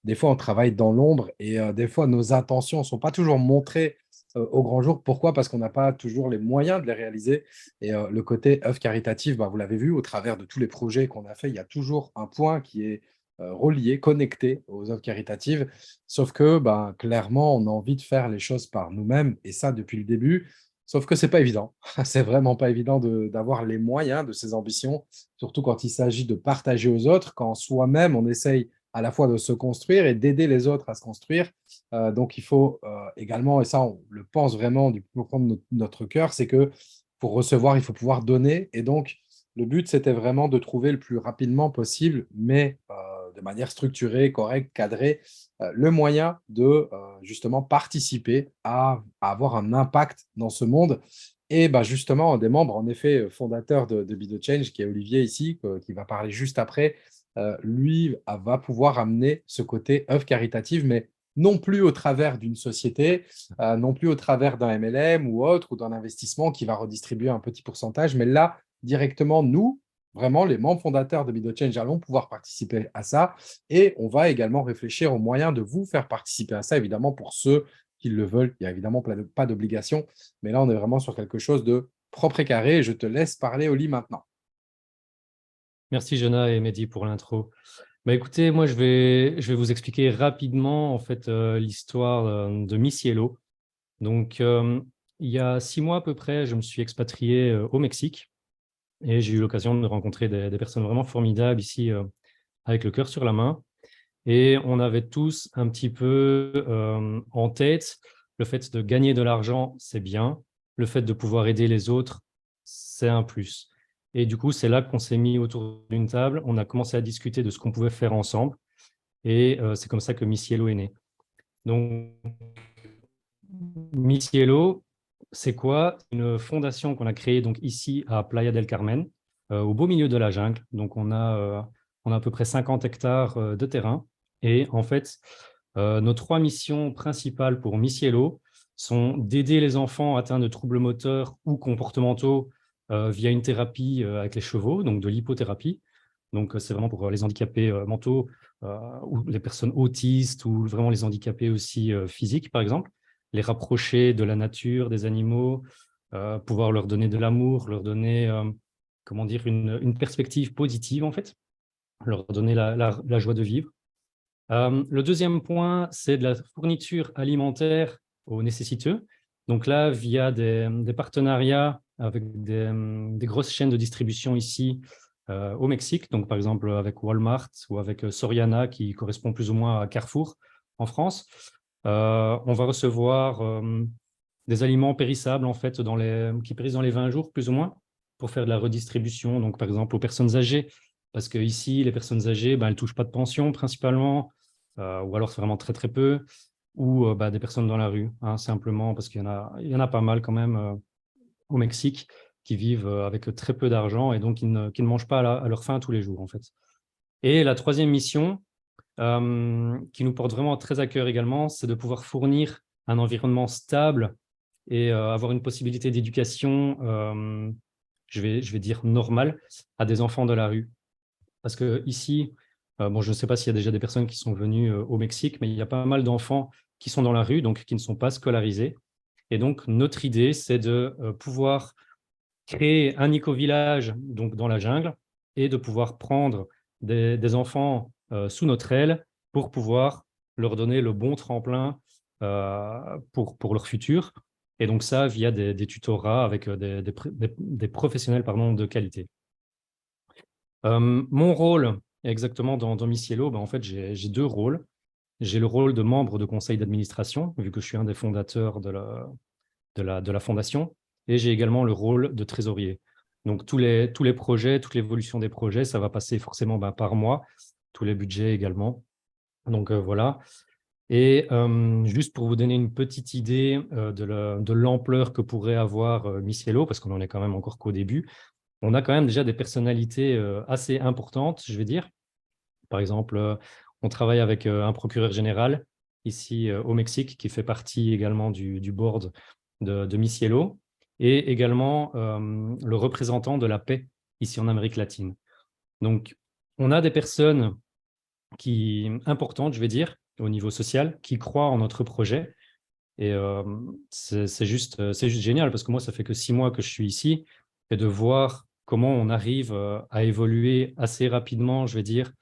des fois, on travaille dans l'ombre et des fois, nos intentions ne sont pas toujours montrées au grand jour. Pourquoi? Parce qu'on n'a pas toujours les moyens de les réaliser. Et le côté œuvre caritative, vous l'avez vu, au travers de tous les projets qu'on a fait, il y a toujours un point qui est relié, connecté aux œuvres caritatives. Sauf que clairement, on a envie de faire les choses par nous-mêmes et ça depuis le début. Sauf que ce n'est pas évident. C'est vraiment pas évident d'avoir les moyens de ces ambitions, surtout quand il s'agit de partager aux autres, quand soi-même, on essaye à la fois de se construire et d'aider les autres à se construire. Donc, il faut également, et ça, on le pense vraiment du plus profond de notre cœur, c'est que pour recevoir, il faut pouvoir donner. Et donc, le but, c'était vraiment de trouver le plus rapidement possible, mais de manière structurée, correcte, cadrée, le moyen de justement participer à avoir un impact dans ce monde. Et justement, un des membres, en effet, fondateur de BeDoChange, qui est Olivier ici, qui va parler juste après, lui va pouvoir amener ce côté œuvre caritative, mais non plus au travers d'une société, non plus au travers d'un MLM ou autre, ou d'un investissement qui va redistribuer un petit pourcentage, mais là, directement, nous, vraiment, les membres fondateurs de BeDoChange allons pouvoir participer à ça et on va également réfléchir aux moyens de vous faire participer à ça, évidemment, pour ceux qui le veulent. Il n'y a évidemment pas d'obligation, mais là, on est vraiment sur quelque chose de propre et carré. Je te laisse parler, Oli, maintenant. Merci, Jonah et Mehdi, pour l'intro. Écoutez, moi, je vais vous expliquer rapidement en fait, l'histoire de Micielo. Donc, il y a 6 mois à peu près, je me suis expatrié au Mexique. Et j'ai eu l'occasion de rencontrer des personnes vraiment formidables ici, avec le cœur sur la main. Et on avait tous un petit peu en tête le fait de gagner de l'argent, c'est bien. Le fait de pouvoir aider les autres, c'est un plus. Et du coup, c'est là qu'on s'est mis autour d'une table, on a commencé à discuter de ce qu'on pouvait faire ensemble, et c'est comme ça que Missielo est né. Donc, Missielo, c'est quoi? Une fondation qu'on a créée donc, ici à Playa del Carmen, au beau milieu de la jungle. Donc, on a à peu près 50 hectares de terrain. Et en fait, nos 3 missions principales pour Missielo sont d'aider les enfants atteints de troubles moteurs ou comportementaux via une thérapie avec les chevaux, donc de l'hypothérapie. Donc, c'est vraiment pour les handicapés mentaux ou les personnes autistes ou vraiment les handicapés aussi physiques, par exemple. Les rapprocher de la nature, des animaux, pouvoir leur donner de l'amour, leur donner comment dire, une perspective positive, en fait, leur donner la joie de vivre. Le deuxième point, c'est de la fourniture alimentaire aux nécessiteux. Donc là, via des partenariats avec des grosses chaînes de distribution ici au Mexique, donc par exemple avec Walmart ou avec Soriana, qui correspond plus ou moins à Carrefour en France, on va recevoir des aliments périssables en fait, qui périssent dans les 20 jours plus ou moins, pour faire de la redistribution, donc par exemple aux personnes âgées, parce qu'ici, les personnes âgées, elles ne touchent pas de pension principalement, ou alors c'est vraiment très très peu, ou des personnes dans la rue, hein, simplement parce il y en a pas mal quand même au Mexique qui vivent avec très peu d'argent et donc qui ne mangent pas à leur faim tous les jours en fait. Et la troisième mission, qui nous porte vraiment très à cœur également, c'est de pouvoir fournir un environnement stable et avoir une possibilité d'éducation, je vais dire normale, à des enfants de la rue. Parce que ici, je ne sais pas s'il y a déjà des personnes qui sont venues au Mexique, mais il y a pas mal d'enfants qui sont dans la rue, donc qui ne sont pas scolarisés. Et donc, notre idée, c'est de pouvoir créer un éco-village donc, dans la jungle et de pouvoir prendre des enfants sous notre aile pour pouvoir leur donner le bon tremplin pour leur futur. Et donc ça, via des tutorats avec des professionnels de qualité. Mon rôle exactement dans Missielo, en fait, j'ai 2 rôles. J'ai le rôle de membre de conseil d'administration, vu que je suis un des fondateurs de la fondation, et j'ai également le rôle de trésorier. Donc, tous les projets, toute l'évolution des projets, ça va passer forcément par moi, tous les budgets également. Donc, voilà. Et juste pour vous donner une petite idée de l'ampleur que pourrait avoir Missielo, parce qu'on n'en est quand même encore qu'au début, on a quand même déjà des personnalités assez importantes, je vais dire. Par exemple, on travaille avec un procureur général ici au Mexique qui fait partie également du board de Missielo et également le représentant de la paix ici en Amérique latine. Donc, on a des personnes importantes, je vais dire, au niveau social, qui croient en notre projet. Et c'est juste génial parce que moi, ça fait que 6 mois que je suis ici et de voir comment on arrive à évoluer assez rapidement, je vais dire,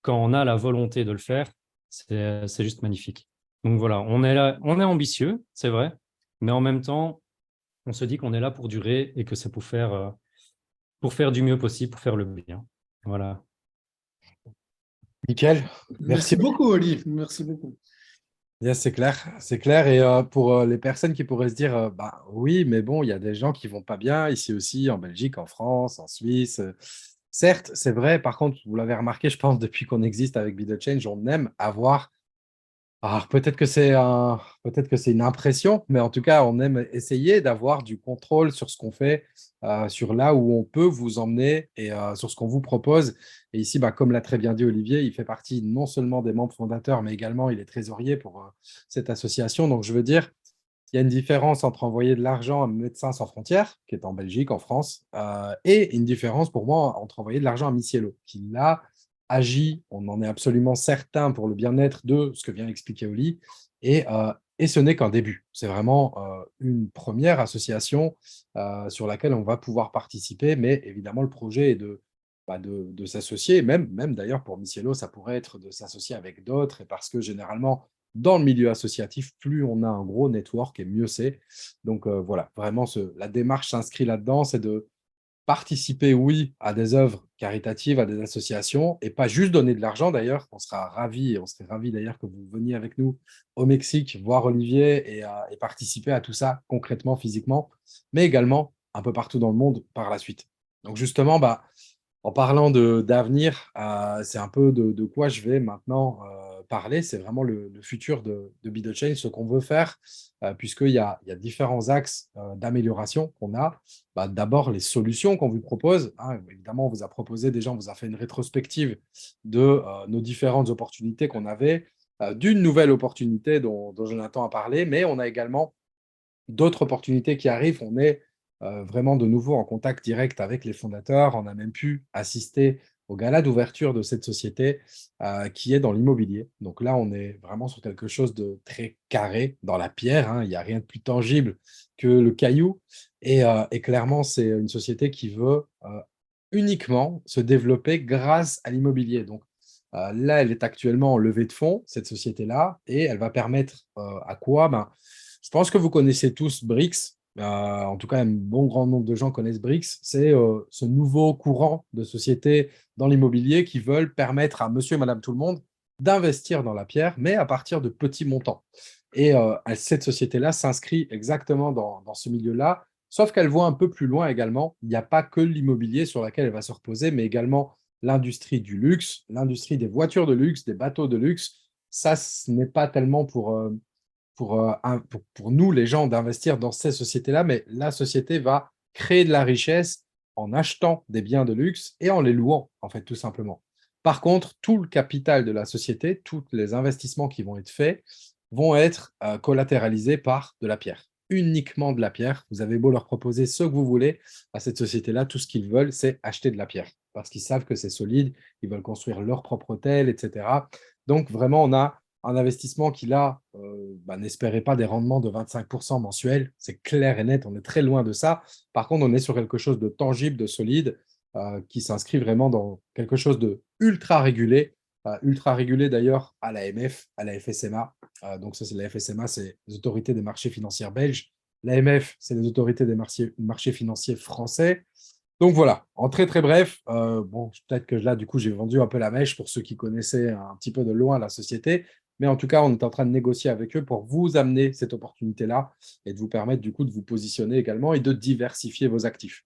quand on a la volonté de le faire, c'est juste magnifique. Donc voilà, on est là, on est ambitieux, c'est vrai, mais en même temps, on se dit qu'on est là pour durer et que c'est pour faire du mieux possible, pour faire le bien. Voilà. Nickel. Merci beaucoup, Oli. Merci beaucoup. Yes, c'est clair, c'est clair. Et pour les personnes qui pourraient se dire, oui, mais bon, il y a des gens qui vont pas bien ici aussi, en Belgique, en France, en Suisse. Certes, c'est vrai. Par contre, vous l'avez remarqué, je pense, depuis qu'on existe avec Be The Change, on aime avoir. Alors, peut-être que c'est une impression, mais en tout cas, on aime essayer d'avoir du contrôle sur ce qu'on fait, sur là où on peut vous emmener et sur ce qu'on vous propose. Et ici, comme l'a très bien dit Olivier, il fait partie non seulement des membres fondateurs, mais également il est trésorier pour cette association. Donc, je veux dire, il y a une différence entre envoyer de l'argent à Médecins sans frontières, qui est en Belgique, en France, et une différence pour moi entre envoyer de l'argent à Missielo, qui là agit, on en est absolument certain pour le bien-être de ce que vient expliquer Oli, et ce n'est qu'un début. C'est vraiment une première association sur laquelle on va pouvoir participer, mais évidemment, le projet est de s'associer, même d'ailleurs pour Missielo, ça pourrait être de s'associer avec d'autres, et parce que généralement, dans le milieu associatif, plus on a un gros network et mieux c'est. Donc voilà, vraiment, la démarche s'inscrit là-dedans, c'est de participer, oui, à des œuvres caritatives, à des associations, et pas juste donner de l'argent d'ailleurs. On sera ravis, et on serait ravis d'ailleurs que vous veniez avec nous au Mexique, voir Olivier et participer à tout ça concrètement, physiquement, mais également un peu partout dans le monde par la suite. Donc justement, en parlant d'avenir, c'est un peu de quoi je vais maintenant parler. C'est vraiment le futur de BitoChain, ce qu'on veut faire, puisqu'il y a différents axes d'amélioration qu'on a. D'abord, les solutions qu'on vous propose. Hein. Évidemment, on vous a proposé déjà, on vous a fait une rétrospective de nos différentes opportunités qu'on avait, d'une nouvelle opportunité dont Jonathan a parlé, mais on a également d'autres opportunités qui arrivent. On est vraiment de nouveau en contact direct avec les fondateurs. On a même pu assister au gala d'ouverture de cette société qui est dans l'immobilier. Donc là, on est vraiment sur quelque chose de très carré dans la pierre. Hein. Il n'y a rien de plus tangible que le caillou. Et clairement, c'est une société qui veut uniquement se développer grâce à l'immobilier. Donc là, elle est actuellement en levée de fonds, cette société-là, et elle va permettre à quoi? Je pense que vous connaissez tous BRICS. En tout cas, un bon grand nombre de gens connaissent BRICS. C'est ce nouveau courant de sociétés dans l'immobilier qui veulent permettre à monsieur et madame tout le monde d'investir dans la pierre, mais à partir de petits montants. Et cette société-là s'inscrit exactement dans ce milieu-là, sauf qu'elle voit un peu plus loin également. Il n'y a pas que l'immobilier sur laquelle elle va se reposer, mais également l'industrie du luxe, l'industrie des voitures de luxe, des bateaux de luxe. Ça, ce n'est pas tellement pour nous, les gens, d'investir dans ces sociétés-là, mais la société va créer de la richesse en achetant des biens de luxe et en les louant, en fait, tout simplement. Par contre, tout le capital de la société, tous les investissements qui vont être faits, vont être collatéralisés par de la pierre. Uniquement de la pierre. Vous avez beau leur proposer ce que vous voulez à cette société-là, tout ce qu'ils veulent, c'est acheter de la pierre parce qu'ils savent que c'est solide, ils veulent construire leur propre hôtel, etc. Donc, vraiment, on a un investissement qui, là, n'espérait pas des rendements de 25% mensuels. C'est clair et net, on est très loin de ça. Par contre, on est sur quelque chose de tangible, de solide, qui s'inscrit vraiment dans quelque chose de ultra régulé d'ailleurs à l'AMF, à la FSMA. Donc ça, c'est la FSMA, c'est les autorités des marchés financiers belges. L'AMF, c'est les autorités des marchés financiers français. Donc voilà, en très très bref, peut-être que là, du coup, j'ai vendu un peu la mèche pour ceux qui connaissaient un petit peu de loin la société, mais en tout cas, on est en train de négocier avec eux pour vous amener cette opportunité-là et de vous permettre du coup de vous positionner également et de diversifier vos actifs.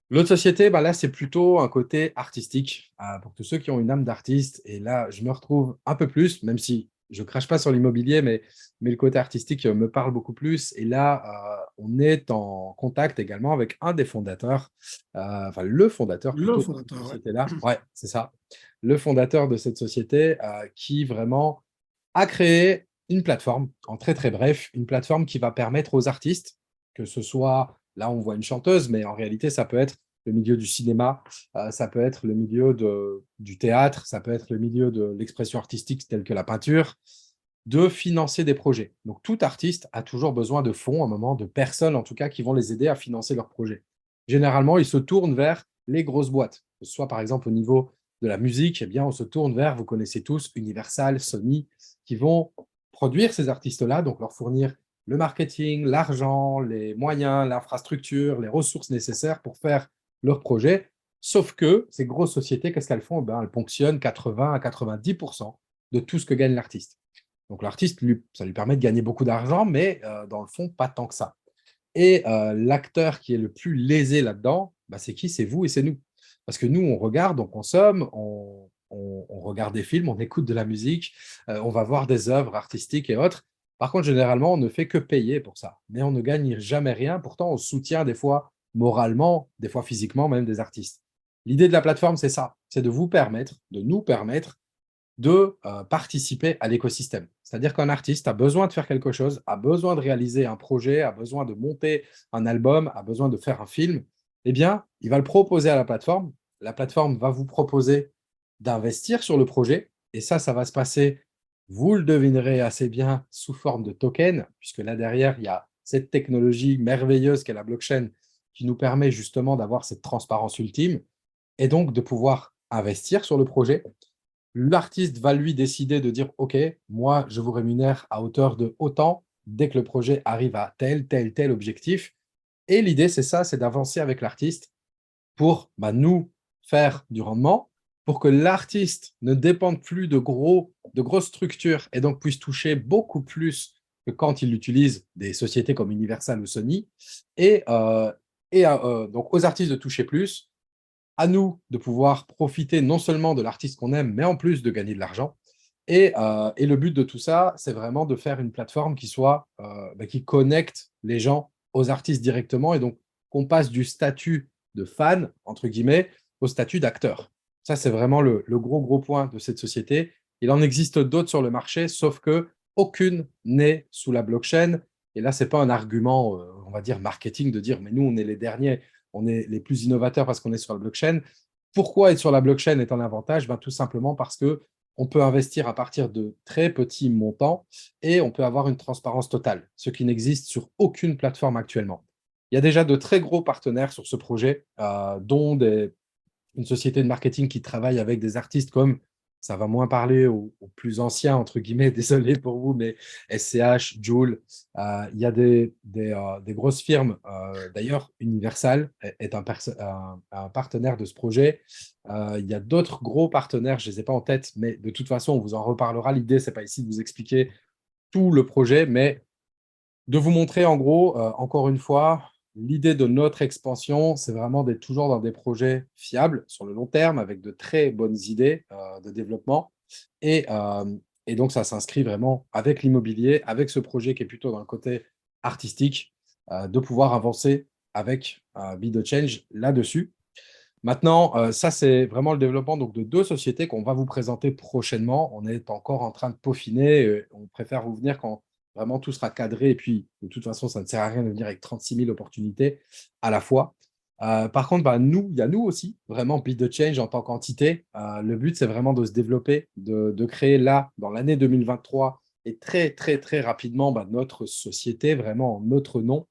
L'autre société, là, c'est plutôt un côté artistique, pour tous ceux qui ont une âme d'artiste. Et là, je me retrouve un peu plus, même si je ne crache pas sur l'immobilier, mais le côté artistique me parle beaucoup plus. Et là, on est en contact également avec un des fondateurs, le fondateur plutôt de cette société-là. Ouais, c'est ça. Le fondateur de cette société qui vraiment a créé une plateforme, en très très bref, une plateforme qui va permettre aux artistes, que ce soit, là on voit une chanteuse, mais en réalité ça peut être le milieu du cinéma, ça peut être le milieu du théâtre, ça peut être le milieu de l'expression artistique telle que la peinture, de financer des projets. Donc tout artiste a toujours besoin de fonds, à un moment, de personnes en tout cas qui vont les aider à financer leurs projets. Généralement, ils se tournent vers les grosses boîtes, que ce soit par exemple au niveau de la musique, eh bien, on se tourne vers, vous connaissez tous, Universal, Sony, qui vont produire ces artistes-là, donc leur fournir le marketing, l'argent, les moyens, l'infrastructure, les ressources nécessaires pour faire leur projet. Sauf que ces grosses sociétés, qu'est-ce qu'elles font? Elles ponctionnent 80 à 90% de tout ce que gagne l'artiste. Donc l'artiste, ça lui permet de gagner beaucoup d'argent, mais dans le fond, pas tant que ça. Et l'acteur qui est le plus lésé là-dedans, c'est qui? C'est vous et c'est nous. Parce que nous, on regarde, on consomme, on regarde des films, on écoute de la musique, on va voir des œuvres artistiques et autres. Par contre, généralement, on ne fait que payer pour ça. Mais on ne gagne jamais rien. Pourtant, on soutient des fois moralement, des fois physiquement même des artistes. L'idée de la plateforme, c'est ça. C'est de vous permettre, de nous permettre de participer à l'écosystème. C'est-à-dire qu'un artiste a besoin de faire quelque chose, a besoin de réaliser un projet, a besoin de monter un album, a besoin de faire un film, eh bien, il va le proposer à la plateforme. La plateforme va vous proposer d'investir sur le projet. Et ça va se passer, vous le devinerez assez bien, sous forme de token, puisque là derrière, il y a cette technologie merveilleuse qu'est la blockchain qui nous permet justement d'avoir cette transparence ultime et donc de pouvoir investir sur le projet. L'artiste va lui décider de dire « Ok, moi, je vous rémunère à hauteur de autant dès que le projet arrive à tel objectif. » Et l'idée, c'est ça, c'est d'avancer avec l'artiste pour nous faire du rendement, pour que l'artiste ne dépende plus de grosses structures et donc puisse toucher beaucoup plus que quand il utilise des sociétés comme Universal ou Sony. Et Et donc, aux artistes de toucher plus, à nous de pouvoir profiter non seulement de l'artiste qu'on aime, mais en plus de gagner de l'argent. Et le but de tout ça, c'est vraiment de faire une plateforme qui soit, qui connecte les gens aux artistes directement et donc qu'on passe du statut de fan, entre guillemets, au statut d'acteur. Ça, c'est vraiment le gros point de cette société. Il en existe d'autres sur le marché, sauf que aucune n'est sous la blockchain. Et là, ce n'est pas un argument, on va dire, marketing de dire, mais nous, on est les derniers, on est les plus innovateurs parce qu'on est sur la blockchain. Pourquoi être sur la blockchain est un avantage? Tout simplement parce que on peut investir à partir de très petits montants et on peut avoir une transparence totale, ce qui n'existe sur aucune plateforme actuellement. Il y a déjà de très gros partenaires sur ce projet, dont une société de marketing qui travaille avec des artistes comme, ça va moins parler aux plus anciens, entre guillemets, désolé pour vous, mais SCH, Joule, il y a des grosses firmes. D'ailleurs, Universal est un partenaire de ce projet. Il y a d'autres gros partenaires, je ne les ai pas en tête, mais de toute façon, on vous en reparlera. L'idée, ce n'est pas ici de vous expliquer tout le projet, mais de vous montrer en gros, encore une fois, l'idée de notre expansion, c'est vraiment d'être toujours dans des projets fiables sur le long terme, avec de très bonnes idées de développement. Et donc, ça s'inscrit vraiment avec l'immobilier, avec ce projet qui est plutôt dans le côté artistique, de pouvoir avancer avec Be The Change là-dessus. Maintenant, ça, c'est vraiment le développement donc, de deux sociétés qu'on va vous présenter prochainement. On est encore en train de peaufiner. On préfère vous venir quand vraiment tout sera cadré. Et puis, de toute façon, ça ne sert à rien de venir avec 36 000 opportunités à la fois. Par contre, il y a nous aussi, vraiment Be The Change en tant qu'entité. Le but, c'est vraiment de se développer, de créer là, dans l'année 2023, et très, très, très rapidement, notre société, vraiment en notre nom,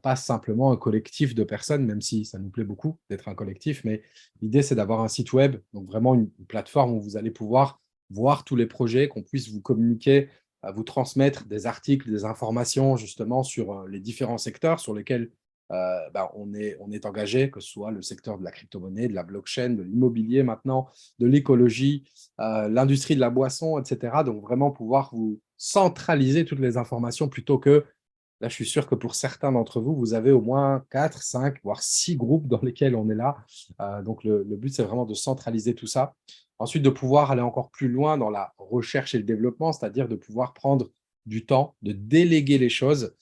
pas simplement un collectif de personnes, même si ça nous plaît beaucoup d'être un collectif, mais l'idée, c'est d'avoir un site web, donc vraiment une plateforme où vous allez pouvoir voir tous les projets, qu'on puisse vous communiquer, vous transmettre des articles, des informations justement sur les différents secteurs sur lesquels on est engagé, que ce soit le secteur de la crypto-monnaie, de la blockchain, de l'immobilier maintenant, de l'écologie, l'industrie de la boisson, etc. Donc, vraiment pouvoir vous centraliser toutes les informations plutôt que, là, je suis sûr que pour certains d'entre vous, vous avez au moins 4, 5, voire 6 groupes dans lesquels on est là. Donc, le but, c'est vraiment de centraliser tout ça. Ensuite, de pouvoir aller encore plus loin dans la recherche et le développement, c'est-à-dire de pouvoir prendre du temps, de déléguer les choses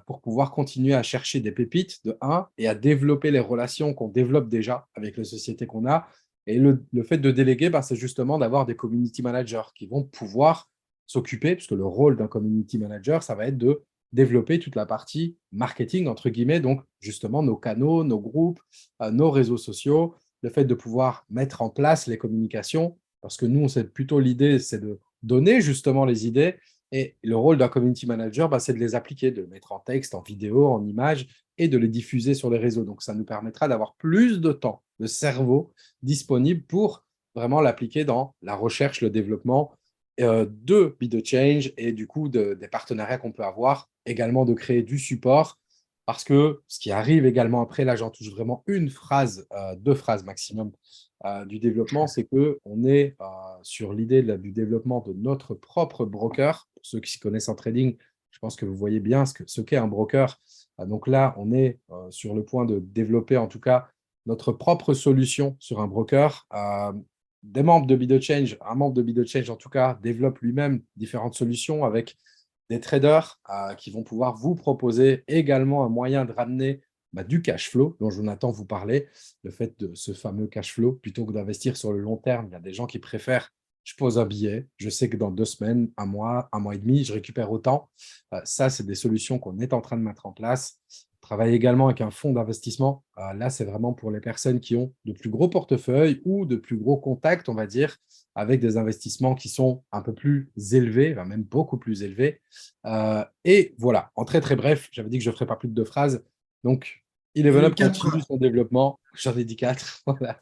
pour pouvoir continuer à chercher des pépites de 1 et à développer les relations qu'on développe déjà avec les sociétés qu'on a. Et le fait de déléguer, c'est justement d'avoir des community managers qui vont pouvoir s'occuper, puisque le rôle d'un community manager, ça va être de développer toute la partie marketing, entre guillemets, donc justement nos canaux, nos groupes, nos réseaux sociaux, le fait de pouvoir mettre en place les communications, parce que nous, c'est plutôt l'idée, c'est de donner justement les idées. Et le rôle d'un community manager, c'est de les appliquer, de les mettre en texte, en vidéo, en image et de les diffuser sur les réseaux. Donc, ça nous permettra d'avoir plus de temps, de cerveau disponible pour vraiment l'appliquer dans la recherche, le développement de Be The Change et du coup des partenariats qu'on peut avoir, également de créer du support. Parce que ce qui arrive également après, là j'en touche vraiment une phrase, 2 phrases maximum du développement, c'est qu'on est sur l'idée du développement de notre propre broker. Pour ceux qui s'y connaissent en trading, je pense que vous voyez bien ce qu'est un broker. Donc là, on est sur le point de développer en tout cas notre propre solution sur un broker. Des membres de Be The Change, un membre de Be The Change en tout cas, développe lui-même différentes solutions avec des traders qui vont pouvoir vous proposer également un moyen de ramener du cash flow dont Jonathan vous parlait, le fait de ce fameux cash flow, plutôt que d'investir sur le long terme. Il y a des gens qui préfèrent, je pose un billet, je sais que dans 2 semaines, un mois et demi, je récupère autant. Ça, c'est des solutions qu'on est en train de mettre en place. On travaille également avec un fonds d'investissement. Là, c'est vraiment pour les personnes qui ont de plus gros portefeuilles ou de plus gros contacts, on va dire, avec des investissements qui sont un peu plus élevés, même beaucoup plus élevés. Et voilà, en très très bref, j'avais dit que je ne ferais pas plus de 2 phrases. Donc, Eleven continue son développement. J'en ai dit 4. Voilà.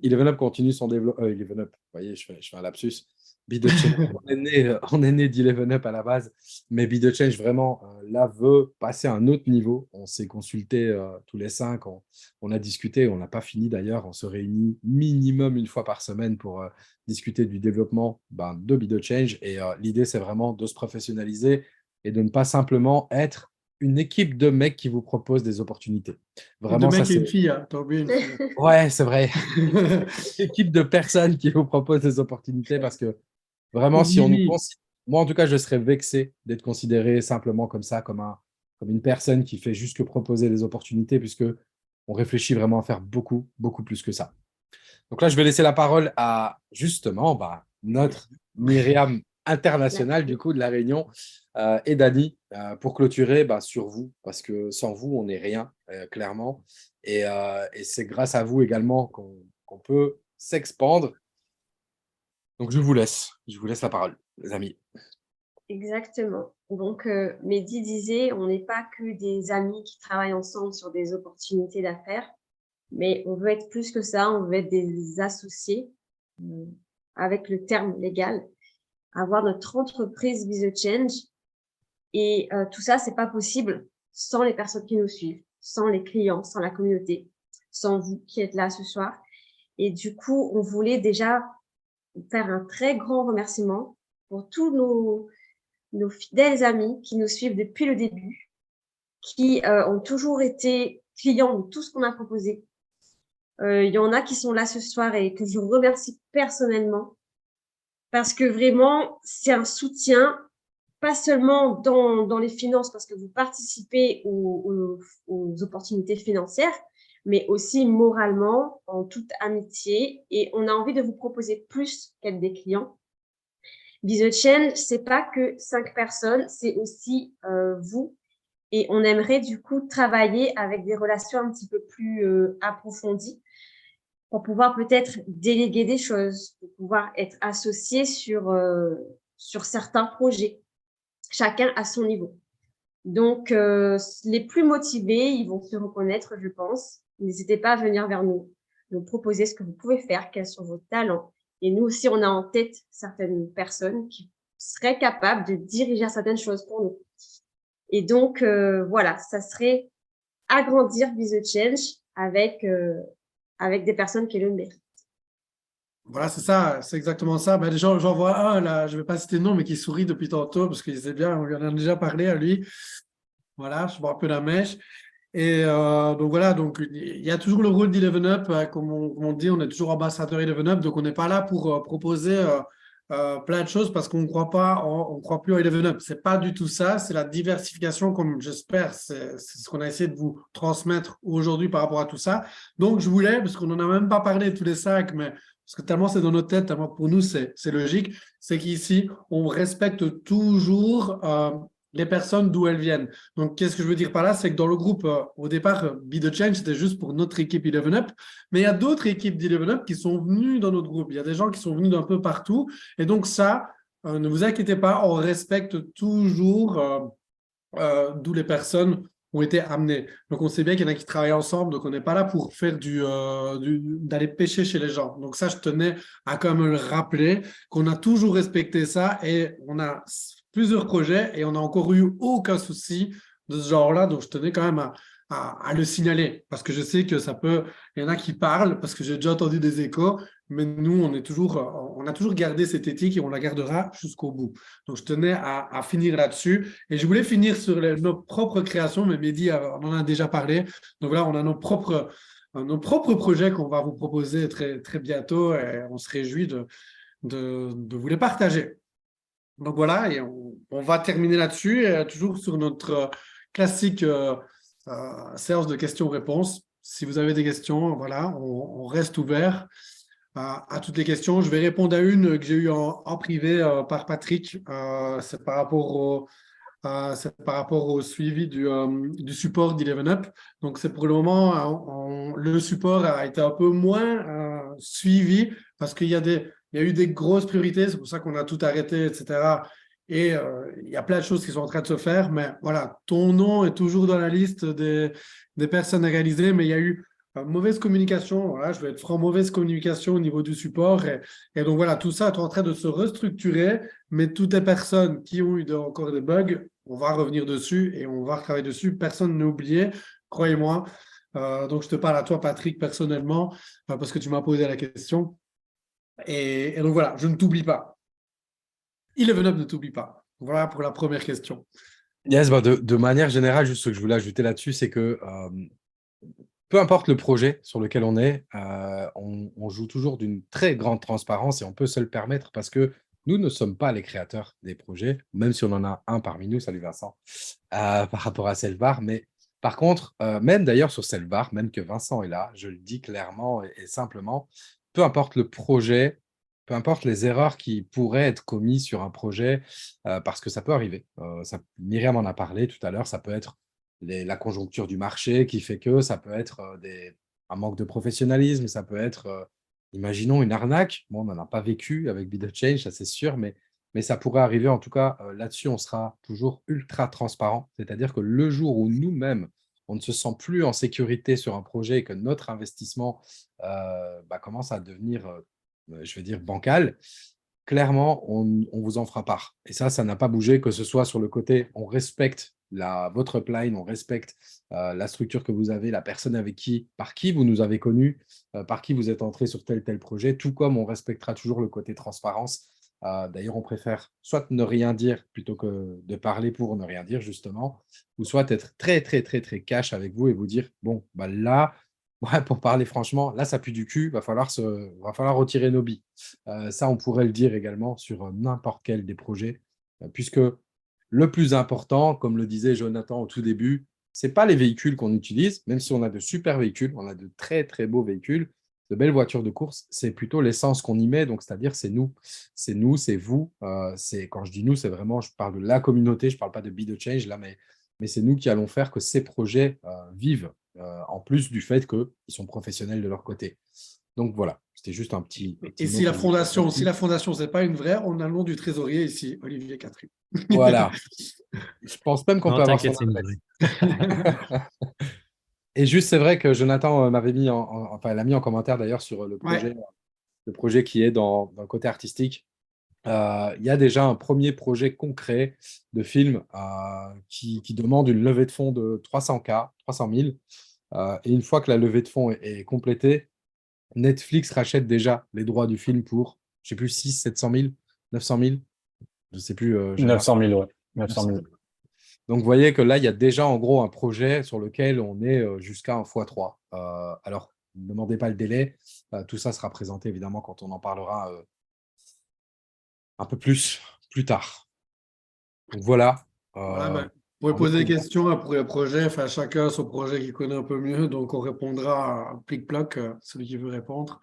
Eleven continue son développement. Eleven vous voyez, je fais un lapsus. Be The Change, on est né d'Eleven à la base, mais Be The Change vraiment là veut passer à un autre niveau. On s'est consulté tous les 5, on a discuté, on n'a pas fini d'ailleurs. On se réunit minimum une fois par semaine pour discuter du développement de Be The Change. Et l'idée, c'est vraiment de se professionnaliser et de ne pas simplement être une équipe de mecs qui vous proposent des opportunités. Deux Vraiment, ça mecs et une c'est… fille, hein. T'as oublié une fille. Ouais, c'est vrai. Une équipe de personnes qui vous proposent des opportunités parce que vraiment, si on nous Mimi. considère… Moi, en tout cas, je serais vexé d'être considéré simplement comme ça, comme une personne qui fait juste que proposer des opportunités, puisque on réfléchit vraiment à faire beaucoup, beaucoup plus que ça. Donc là, je vais laisser la parole à justement notre Myriam internationale du coup de la Réunion et Dani pour clôturer sur vous, parce que sans vous, on n'est rien, clairement. Et c'est grâce à vous également qu'on peut s'expandre. Donc je vous laisse la parole, les amis. Exactement. Donc, Mehdi disait, on n'est pas que des amis qui travaillent ensemble sur des opportunités d'affaires, mais on veut être plus que ça, on veut être des associés avec le terme légal, avoir notre entreprise Be The Change. Et tout ça, c'est pas possible sans les personnes qui nous suivent, sans les clients, sans la communauté, sans vous qui êtes là ce soir. Et du coup, on voulait déjà faire un très grand remerciement pour tous nos fidèles amis qui nous suivent depuis le début, qui ont toujours été clients de tout ce qu'on a proposé. Il y en a qui sont là ce soir et que je remercie personnellement parce que vraiment, c'est un soutien, pas seulement dans les finances parce que vous participez aux opportunités financières, mais aussi moralement, en toute amitié. Et on a envie de vous proposer plus qu'être des clients. Be The Change, c'est pas que 5 personnes, c'est aussi vous. Et on aimerait du coup travailler avec des relations un petit peu plus approfondies pour pouvoir peut-être déléguer des choses, pour pouvoir être associé sur certains projets, chacun à son niveau. Donc, les plus motivés, ils vont se reconnaître, je pense. N'hésitez pas à venir vers nous, nous proposer ce que vous pouvez faire, quels sont vos talents. Et nous aussi, on a en tête certaines personnes qui seraient capables de diriger certaines choses pour nous. Et donc, voilà, ça serait agrandir Be The Change avec des personnes qui le méritent. Voilà, c'est ça, c'est exactement ça. Ben, j'en vois un, là, je ne vais pas citer le nom, mais qui sourit depuis tantôt, parce qu'il sait bien, on lui en a déjà parlé à lui. Voilà, je vois un peu la mèche. Et donc voilà, donc il y a toujours le rôle d'Eleven Up, comme on dit, on est toujours ambassadeur Eleven Up, donc on n'est pas là pour proposer plein de choses parce qu'on ne croit pas, on croit plus à Eleven Up. C'est pas du tout ça, c'est la diversification, comme j'espère, c'est ce qu'on a essayé de vous transmettre aujourd'hui par rapport à tout ça. Donc je voulais, parce qu'on n'en a même pas parlé tous les 5, mais parce que tellement c'est dans notre tête, tellement pour nous c'est logique, c'est qu'ici on respecte toujours les personnes d'où elles viennent. Donc, qu'est-ce que je veux dire par là? C'est que dans le groupe, au départ, Be The Change, c'était juste pour notre équipe Eleven Up. Mais il y a d'autres équipes d'Eleven Up qui sont venues dans notre groupe. Il y a des gens qui sont venus d'un peu partout. Et donc, ça, ne vous inquiétez pas, on respecte toujours d'où les personnes ont été amenées. Donc, on sait bien qu'il y en a qui travaillent ensemble. Donc, on n'est pas là pour faire d'aller pêcher chez les gens. Donc, ça, je tenais à quand même le rappeler qu'on a toujours respecté ça et on a plusieurs projets et on n'a encore eu aucun souci de ce genre-là. Donc, je tenais quand même à le signaler parce que je sais que il y en a qui parlent parce que j'ai déjà entendu des échos, mais nous, on a toujours gardé cette éthique et on la gardera jusqu'au bout. Donc, je tenais à finir là-dessus et je voulais finir sur nos propres créations, mais Mehdi, on en a déjà parlé. Donc, là, on a nos propres projets qu'on va vous proposer très, très bientôt et on se réjouit de vous les partager. Donc voilà, et on va terminer là-dessus, toujours sur notre classique séance de questions-réponses. Si vous avez des questions, voilà, on reste ouvert à toutes les questions. Je vais répondre à une que j'ai eue en privé par Patrick. C'est par rapport au suivi du support d'Eleven Up. Donc, c'est pour le moment, le support a été un peu moins suivi parce qu'il y a eu des grosses priorités. C'est pour ça qu'on a tout arrêté, etc. Et il y a plein de choses qui sont en train de se faire. Mais voilà, ton nom est toujours dans la liste des personnes à réaliser. Mais il y a eu mauvaise communication. Voilà, je vais être franc, mauvaise communication au niveau du support. Et donc, voilà, tout ça est en train de se restructurer. Mais toutes les personnes qui ont eu encore des bugs, on va revenir dessus et on va retravailler dessus. Personne n'a oublié, croyez-moi. Donc, je te parle à toi, Patrick, personnellement, parce que tu m'as posé la question. Et donc, voilà, je ne t'oublie pas. Eleven Up ne t'oublie pas. Voilà pour la première question. Yes, bah de manière générale, juste ce que je voulais ajouter là-dessus, c'est que peu importe le projet sur lequel on est, on joue toujours d'une très grande transparence et on peut se le permettre parce que nous ne sommes pas les créateurs des projets, même si on en a un parmi nous, salut Vincent, par rapport à Selvar. Mais par contre, même d'ailleurs sur Selvar, même que Vincent est là, je le dis clairement et simplement, peu importe le projet, peu importe les erreurs qui pourraient être commises sur un projet, parce que ça peut arriver. Myriam en a parlé tout à l'heure, ça peut être la conjoncture du marché qui fait que ça peut être un manque de professionnalisme, ça peut être, imaginons, une arnaque. Bon, on n'en a pas vécu avec Be The Change, ça c'est sûr, mais ça pourrait arriver. En tout cas, là-dessus, on sera toujours ultra transparent. C'est-à-dire que le jour où nous-mêmes, on ne se sent plus en sécurité sur un projet et que notre investissement commence à devenir, je vais dire, bancal, clairement, on vous en fera part. Et ça n'a pas bougé, que ce soit sur le côté, on respecte votre upline, on respecte la structure que vous avez, la personne par qui vous nous avez connus, par qui vous êtes entré sur tel projet, tout comme on respectera toujours le côté transparence. D'ailleurs, on préfère soit ne rien dire plutôt que de parler pour ne rien dire, justement, ou soit être très, très, très, très cash avec vous et vous dire, bon, bah là, ouais, pour parler franchement, là, ça pue du cul, va falloir retirer nos billes. Ça, on pourrait le dire également sur n'importe quel des projets, puisque le plus important, comme le disait Jonathan au tout début, ce n'est pas les véhicules qu'on utilise, même si on a de super véhicules, on a de très, très beaux véhicules, de belles voitures de course, c'est plutôt l'essence qu'on y met, donc c'est-à-dire c'est nous, c'est vous. Quand je dis nous, c'est vraiment, je parle de la communauté, je ne parle pas de Be The Change là, mais c'est nous qui allons faire que ces projets vivent, en plus du fait qu'ils sont professionnels de leur côté. Donc voilà, c'était juste un petit Et mot si la pour vous dire fondation, là-dessus. c'est pas une vraie, on a le nom du trésorier ici, Olivier Catherine. Voilà. Je pense même qu'on Non, peut avoir son t'inquiète, c'est une adresse. blague. Et juste, c'est vrai que Jonathan m'avait mis enfin, elle a mis en commentaire d'ailleurs sur Ouais. le projet qui est dans le côté artistique. Il y a déjà un premier projet concret de film qui demande une levée de fonds de 300 000. Et une fois que la levée de fonds est complétée, Netflix rachète déjà les droits du film pour, je ne sais plus, 700 000, 900 000, je ne sais plus, Jonathan. 900 000, ouais. 900 900 000. 000. Donc, vous voyez que là, il y a déjà en gros un projet sur lequel on est jusqu'à un x3. Alors, ne me demandez pas le délai. Tout ça sera présenté évidemment quand on en parlera un peu plus tard. Donc, voilà. Voilà, ben, vous pouvez Avec poser des plaisir. questions pour les projets, enfin, chacun son projet qu'il connaît un peu mieux, donc on répondra à plic-ploc, celui qui veut répondre.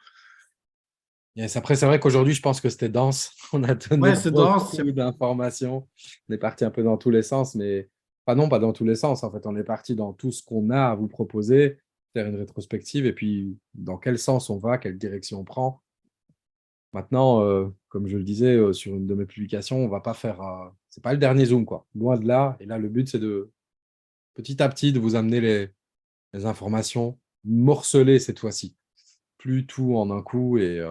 Yes, après, c'est vrai qu'aujourd'hui, je pense que c'était dense. On a donné Ouais, c'est dense. beaucoup d'informations. On est parti un peu dans tous les sens, mais pas dans tous les sens. En fait, on est parti dans tout ce qu'on a à vous proposer, faire une rétrospective, et puis dans quel sens on va, quelle direction on prend. Maintenant, comme je le disais sur une de mes publications, on va pas faire. C'est pas le dernier Zoom, quoi. Loin de là. Et là, le but, c'est de petit à petit de vous amener les informations morcelées cette fois-ci. Plus tout en un coup et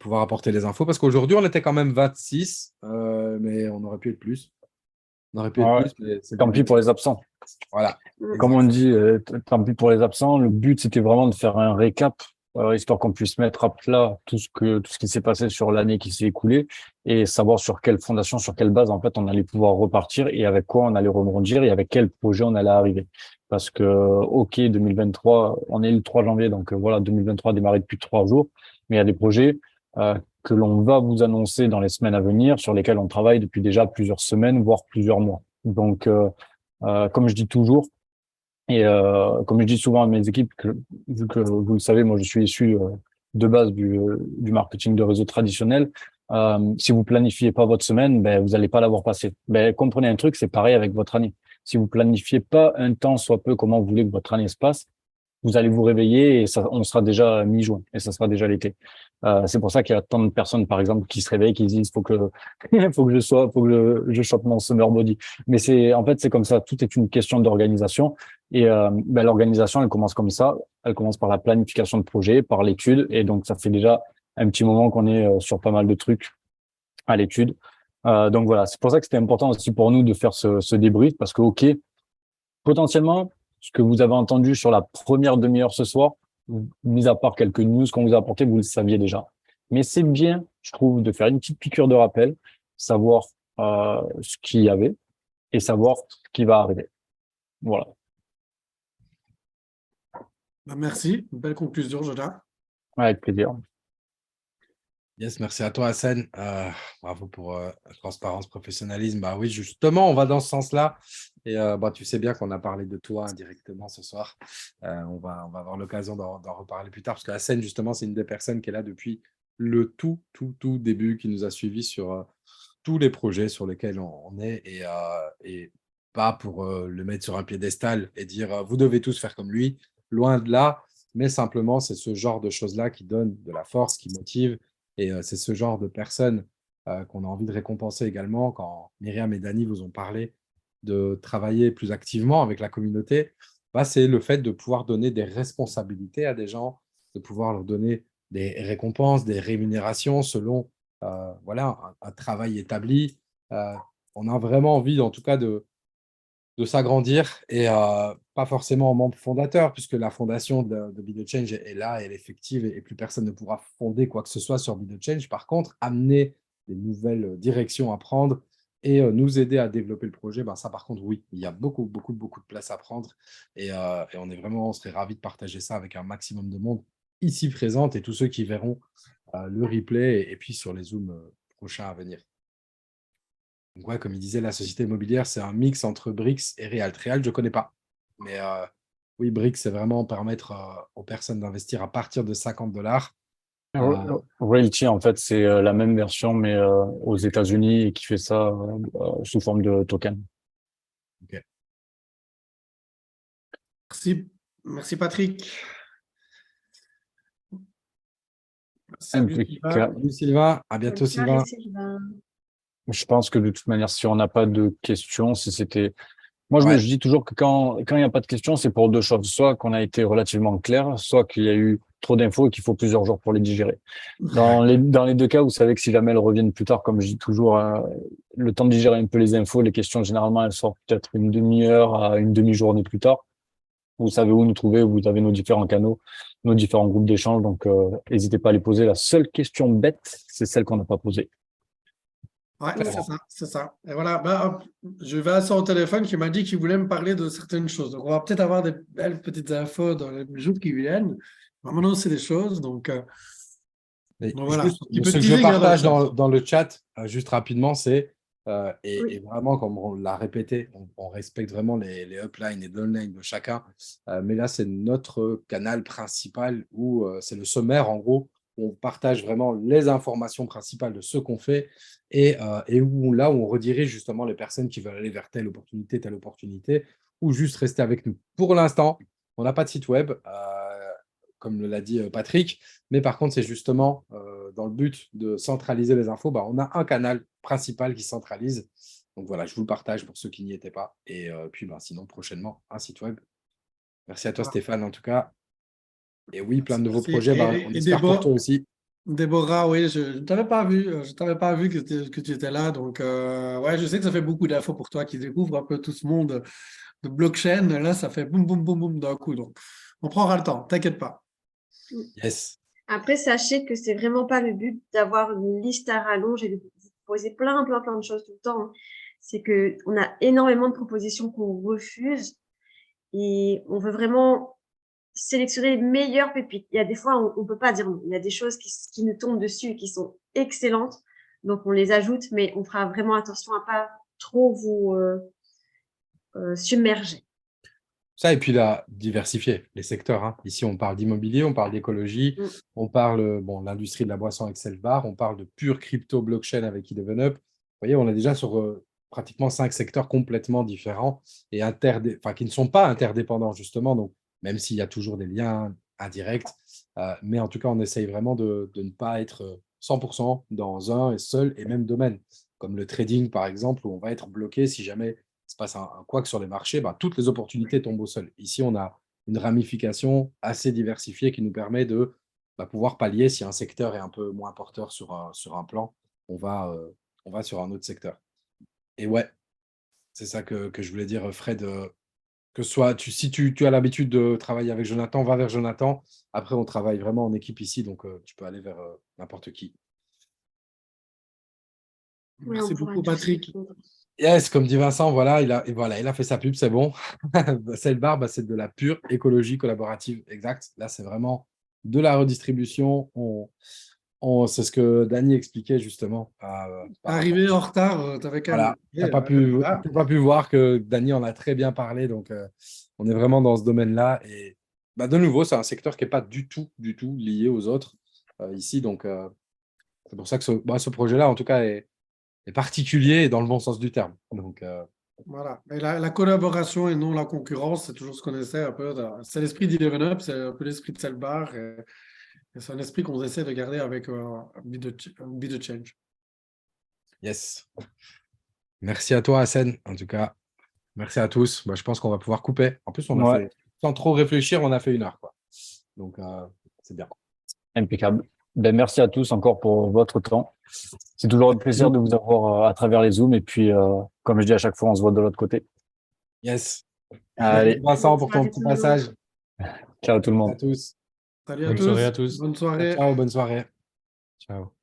pouvoir apporter les infos. Parce qu'aujourd'hui, on était quand même 26, mais on aurait pu être plus. On aurait pu être Ouais. plus, mais c'est le Tant pis but. pour les absents. Voilà. Comme on Exactement. dit, tant pis pour les absents. Le but, c'était vraiment de faire un récap, histoire qu'on puisse mettre à plat tout ce qui s'est passé sur l'année qui s'est écoulée et savoir sur quelle fondation, sur quelle base, en fait, on allait pouvoir repartir et avec quoi on allait rebondir et avec quel projet on allait arriver. Parce que, OK, 2023, on est le 3 janvier, donc voilà, 2023 a démarré depuis 3 jours, mais il y a des projets, que l'on va vous annoncer dans les semaines à venir, sur lesquels on travaille depuis déjà plusieurs semaines, voire plusieurs mois. Donc, comme je dis toujours, et comme je dis souvent à mes équipes, vu que vous le savez, moi je suis issu de base du marketing de réseau traditionnel. Si vous planifiez pas votre semaine, ben vous allez pas l'avoir passée. Ben comprenez un truc, c'est pareil avec votre année. Si vous planifiez pas un temps soit peu comment vous voulez que votre année se passe, vous allez vous réveiller et ça, on sera déjà mi-juin et ça sera déjà l'été. C'est pour ça qu'il y a tant de personnes, par exemple, qui se réveillent, qui se disent faut que je chope mon summer body. Mais en fait, c'est comme ça. Tout est une question d'organisation et ben, l'organisation, elle commence comme ça. Elle commence par la planification de projet, par l'étude et donc ça fait déjà un petit moment qu'on est sur pas mal de trucs à l'étude. Donc voilà, c'est pour ça que c'était important aussi pour nous de faire ce débrief parce que ok, potentiellement, ce que vous avez entendu sur la première demi-heure ce soir, mis à part quelques news qu'on vous a apporté, vous le saviez déjà. Mais c'est bien, je trouve, de faire une petite piqûre de rappel, savoir ce qu'il y avait, et savoir ce qui va arriver. Voilà. Merci. Une belle conclusion, Jonah. Avec plaisir. Yes, merci à toi, Hassan. Bravo pour la transparence, professionnalisme. Bah oui, justement, on va dans ce sens-là. Et tu sais bien qu'on a parlé de toi indirectement ce soir. On va avoir l'occasion d'en reparler plus tard, parce que Hassan, justement, c'est une des personnes qui est là depuis le tout début, qui nous a suivis sur tous les projets sur lesquels on est, et pas pour le mettre sur un piédestal et dire vous devez tous faire comme lui, loin de là, mais simplement c'est ce genre de choses-là qui donne de la force, qui motive, et c'est ce genre de personnes qu'on a envie de récompenser également. Quand Myriam et Dani vous ont parlé de travailler plus activement avec la communauté, c'est le fait de pouvoir donner des responsabilités à des gens, de pouvoir leur donner des récompenses, des rémunérations selon un travail établi. On a vraiment envie, en tout cas, de s'agrandir, et pas forcément en membre fondateur, puisque la fondation de Be The Change est là, elle est effective, et plus personne ne pourra fonder quoi que ce soit sur Be The Change. Par contre, amener des nouvelles directions à prendre et nous aider à développer le projet, ça par contre, oui, il y a beaucoup de place à prendre, et on serait ravis de partager ça avec un maximum de monde ici présente et tous ceux qui verront le replay et puis sur les Zooms prochains à venir. Donc ouais, comme il disait, la société immobilière, c'est un mix entre Brix et Realt. Realt, je ne connais pas. Mais oui, Brix, c'est vraiment permettre aux personnes d'investir à partir de $50. Realty, en fait, c'est la même version, mais aux États-Unis, et qui fait ça sous forme de token. Ok. Merci Patrick. Salut Sylvain. Salut Sylvain, à bientôt Sylvain. Je pense que de toute manière, si on n'a pas de questions, moi, je dis toujours que quand il n'y a pas de questions, c'est pour deux choses. Soit qu'on a été relativement clair, soit qu'il y a eu trop d'infos et qu'il faut plusieurs jours pour les digérer. Dans les deux cas, vous savez que si jamais elles reviennent plus tard, comme je dis toujours, le temps de digérer un peu les infos, les questions, généralement, elles sortent peut-être une demi-heure à une demi-journée plus tard. Vous savez où nous trouver, vous avez nos différents canaux, nos différents groupes d'échange, donc n'hésitez pas à les poser. La seule question bête, c'est celle qu'on n'a pas posée. Ouais, c'est ça. Et voilà, je vais à son téléphone qui m'a dit qu'il voulait me parler de certaines choses. Donc, on va peut-être avoir des belles petites infos dans les jours qui viennent. On va m'annoncer des choses. Donc voilà. Ce que je partage dans le chat, juste rapidement, c'est, et vraiment, comme on l'a répété, on respecte vraiment les uplines et downlines de chacun. Mais là, c'est notre canal principal où c'est le sommaire, en gros, où on partage vraiment les informations principales de ce qu'on fait, et où on redirige justement les personnes qui veulent aller vers telle opportunité, ou juste rester avec nous. Pour l'instant, on n'a pas de site web, comme l'a dit Patrick, mais par contre, c'est justement dans le but de centraliser les infos, on a un canal principal qui centralise. Donc voilà, je vous le partage pour ceux qui n'y étaient pas. Et puis sinon, prochainement, un site web. Merci à toi, Stéphane, en tout cas. Et oui, plein de nouveaux projets. On espère pour toi aussi. Déborah, oui, je ne t'avais pas vu. Je t'avais pas vu que tu étais là. Donc, je sais que ça fait beaucoup d'infos pour toi qui découvre un peu tout ce monde de blockchain. Là, ça fait boum, boum, boum, boum d'un coup. Donc, on prendra le temps, t'inquiète pas. Yes. Après, sachez que c'est vraiment pas le but d'avoir une liste à rallonge et de vous proposer plein de choses tout le temps. C'est qu'on a énormément de propositions qu'on refuse et on veut vraiment sélectionner les meilleures pépites. Il y a des fois, on ne peut pas dire non. Il y a des choses qui nous tombent dessus et qui sont excellentes. Donc, on les ajoute, mais on fera vraiment attention à pas trop vous submerger. Ça, et puis là, diversifier les secteurs. Ici, on parle d'immobilier, on parle d'écologie, on parle l'industrie de la boisson avec Self-Bar, on parle de pure crypto blockchain avec eDevenUp. Vous voyez, on est déjà sur pratiquement 5 secteurs complètement différents et qui ne sont pas interdépendants, justement. Donc, même s'il y a toujours des liens indirects, mais en tout cas, on essaye vraiment de ne pas être 100% dans un et seul et même domaine, comme le trading, par exemple, où on va être bloqué si jamais il se passe un couac sur les marchés, toutes les opportunités tombent au sol. Ici, on a une ramification assez diversifiée qui nous permet de pouvoir pallier si un secteur est un peu moins porteur sur un plan, on va sur un autre secteur. Et ouais, c'est ça que je voulais dire, Fred, que soit si tu as l'habitude de travailler avec Jonathan, va vers Jonathan. Après, on travaille vraiment en équipe ici, donc tu peux aller vers n'importe qui. Merci beaucoup, Patrick. Yes, comme dit Vincent, voilà, il a fait sa pub, c'est bon. Cellbar, c'est de la pure écologie collaborative, exact. Là, c'est vraiment de la redistribution. C'est ce que Dany expliquait justement. Par rapport. Arrivé en retard, tu avais quand même. Voilà, tu n'as pas pu voir que Dany en a très bien parlé, donc on est vraiment dans ce domaine-là. Et de nouveau, c'est un secteur qui n'est pas du tout lié aux autres ici. Donc, c'est pour ça que ce projet-là, en tout cas, est particulier et dans le bon sens du terme. Donc, Voilà. Et la collaboration et non la concurrence, c'est toujours ce qu'on essaie un peu. C'est l'esprit d'Eleven Up, c'est un peu l'esprit de Cellbar. Et c'est un esprit qu'on essaie de garder avec un bit de change. yes. Merci à toi, Hassen, en tout cas. Merci à tous. Je pense qu'on va pouvoir couper. En plus, on a fait, sans trop réfléchir, on a fait 1 heure, quoi. Donc, c'est bien. Impeccable. Merci à tous encore pour votre temps. C'est toujours un plaisir de vous avoir à travers les Zooms. Et puis, comme je dis à chaque fois, on se voit de l'autre côté. Yes. Allez, Vincent, pour ton petit passage. ciao tout le monde. À tous. Salut à Bonne tous. soirée à tous. Bonne soirée. Ciao, bonne soirée. Ciao.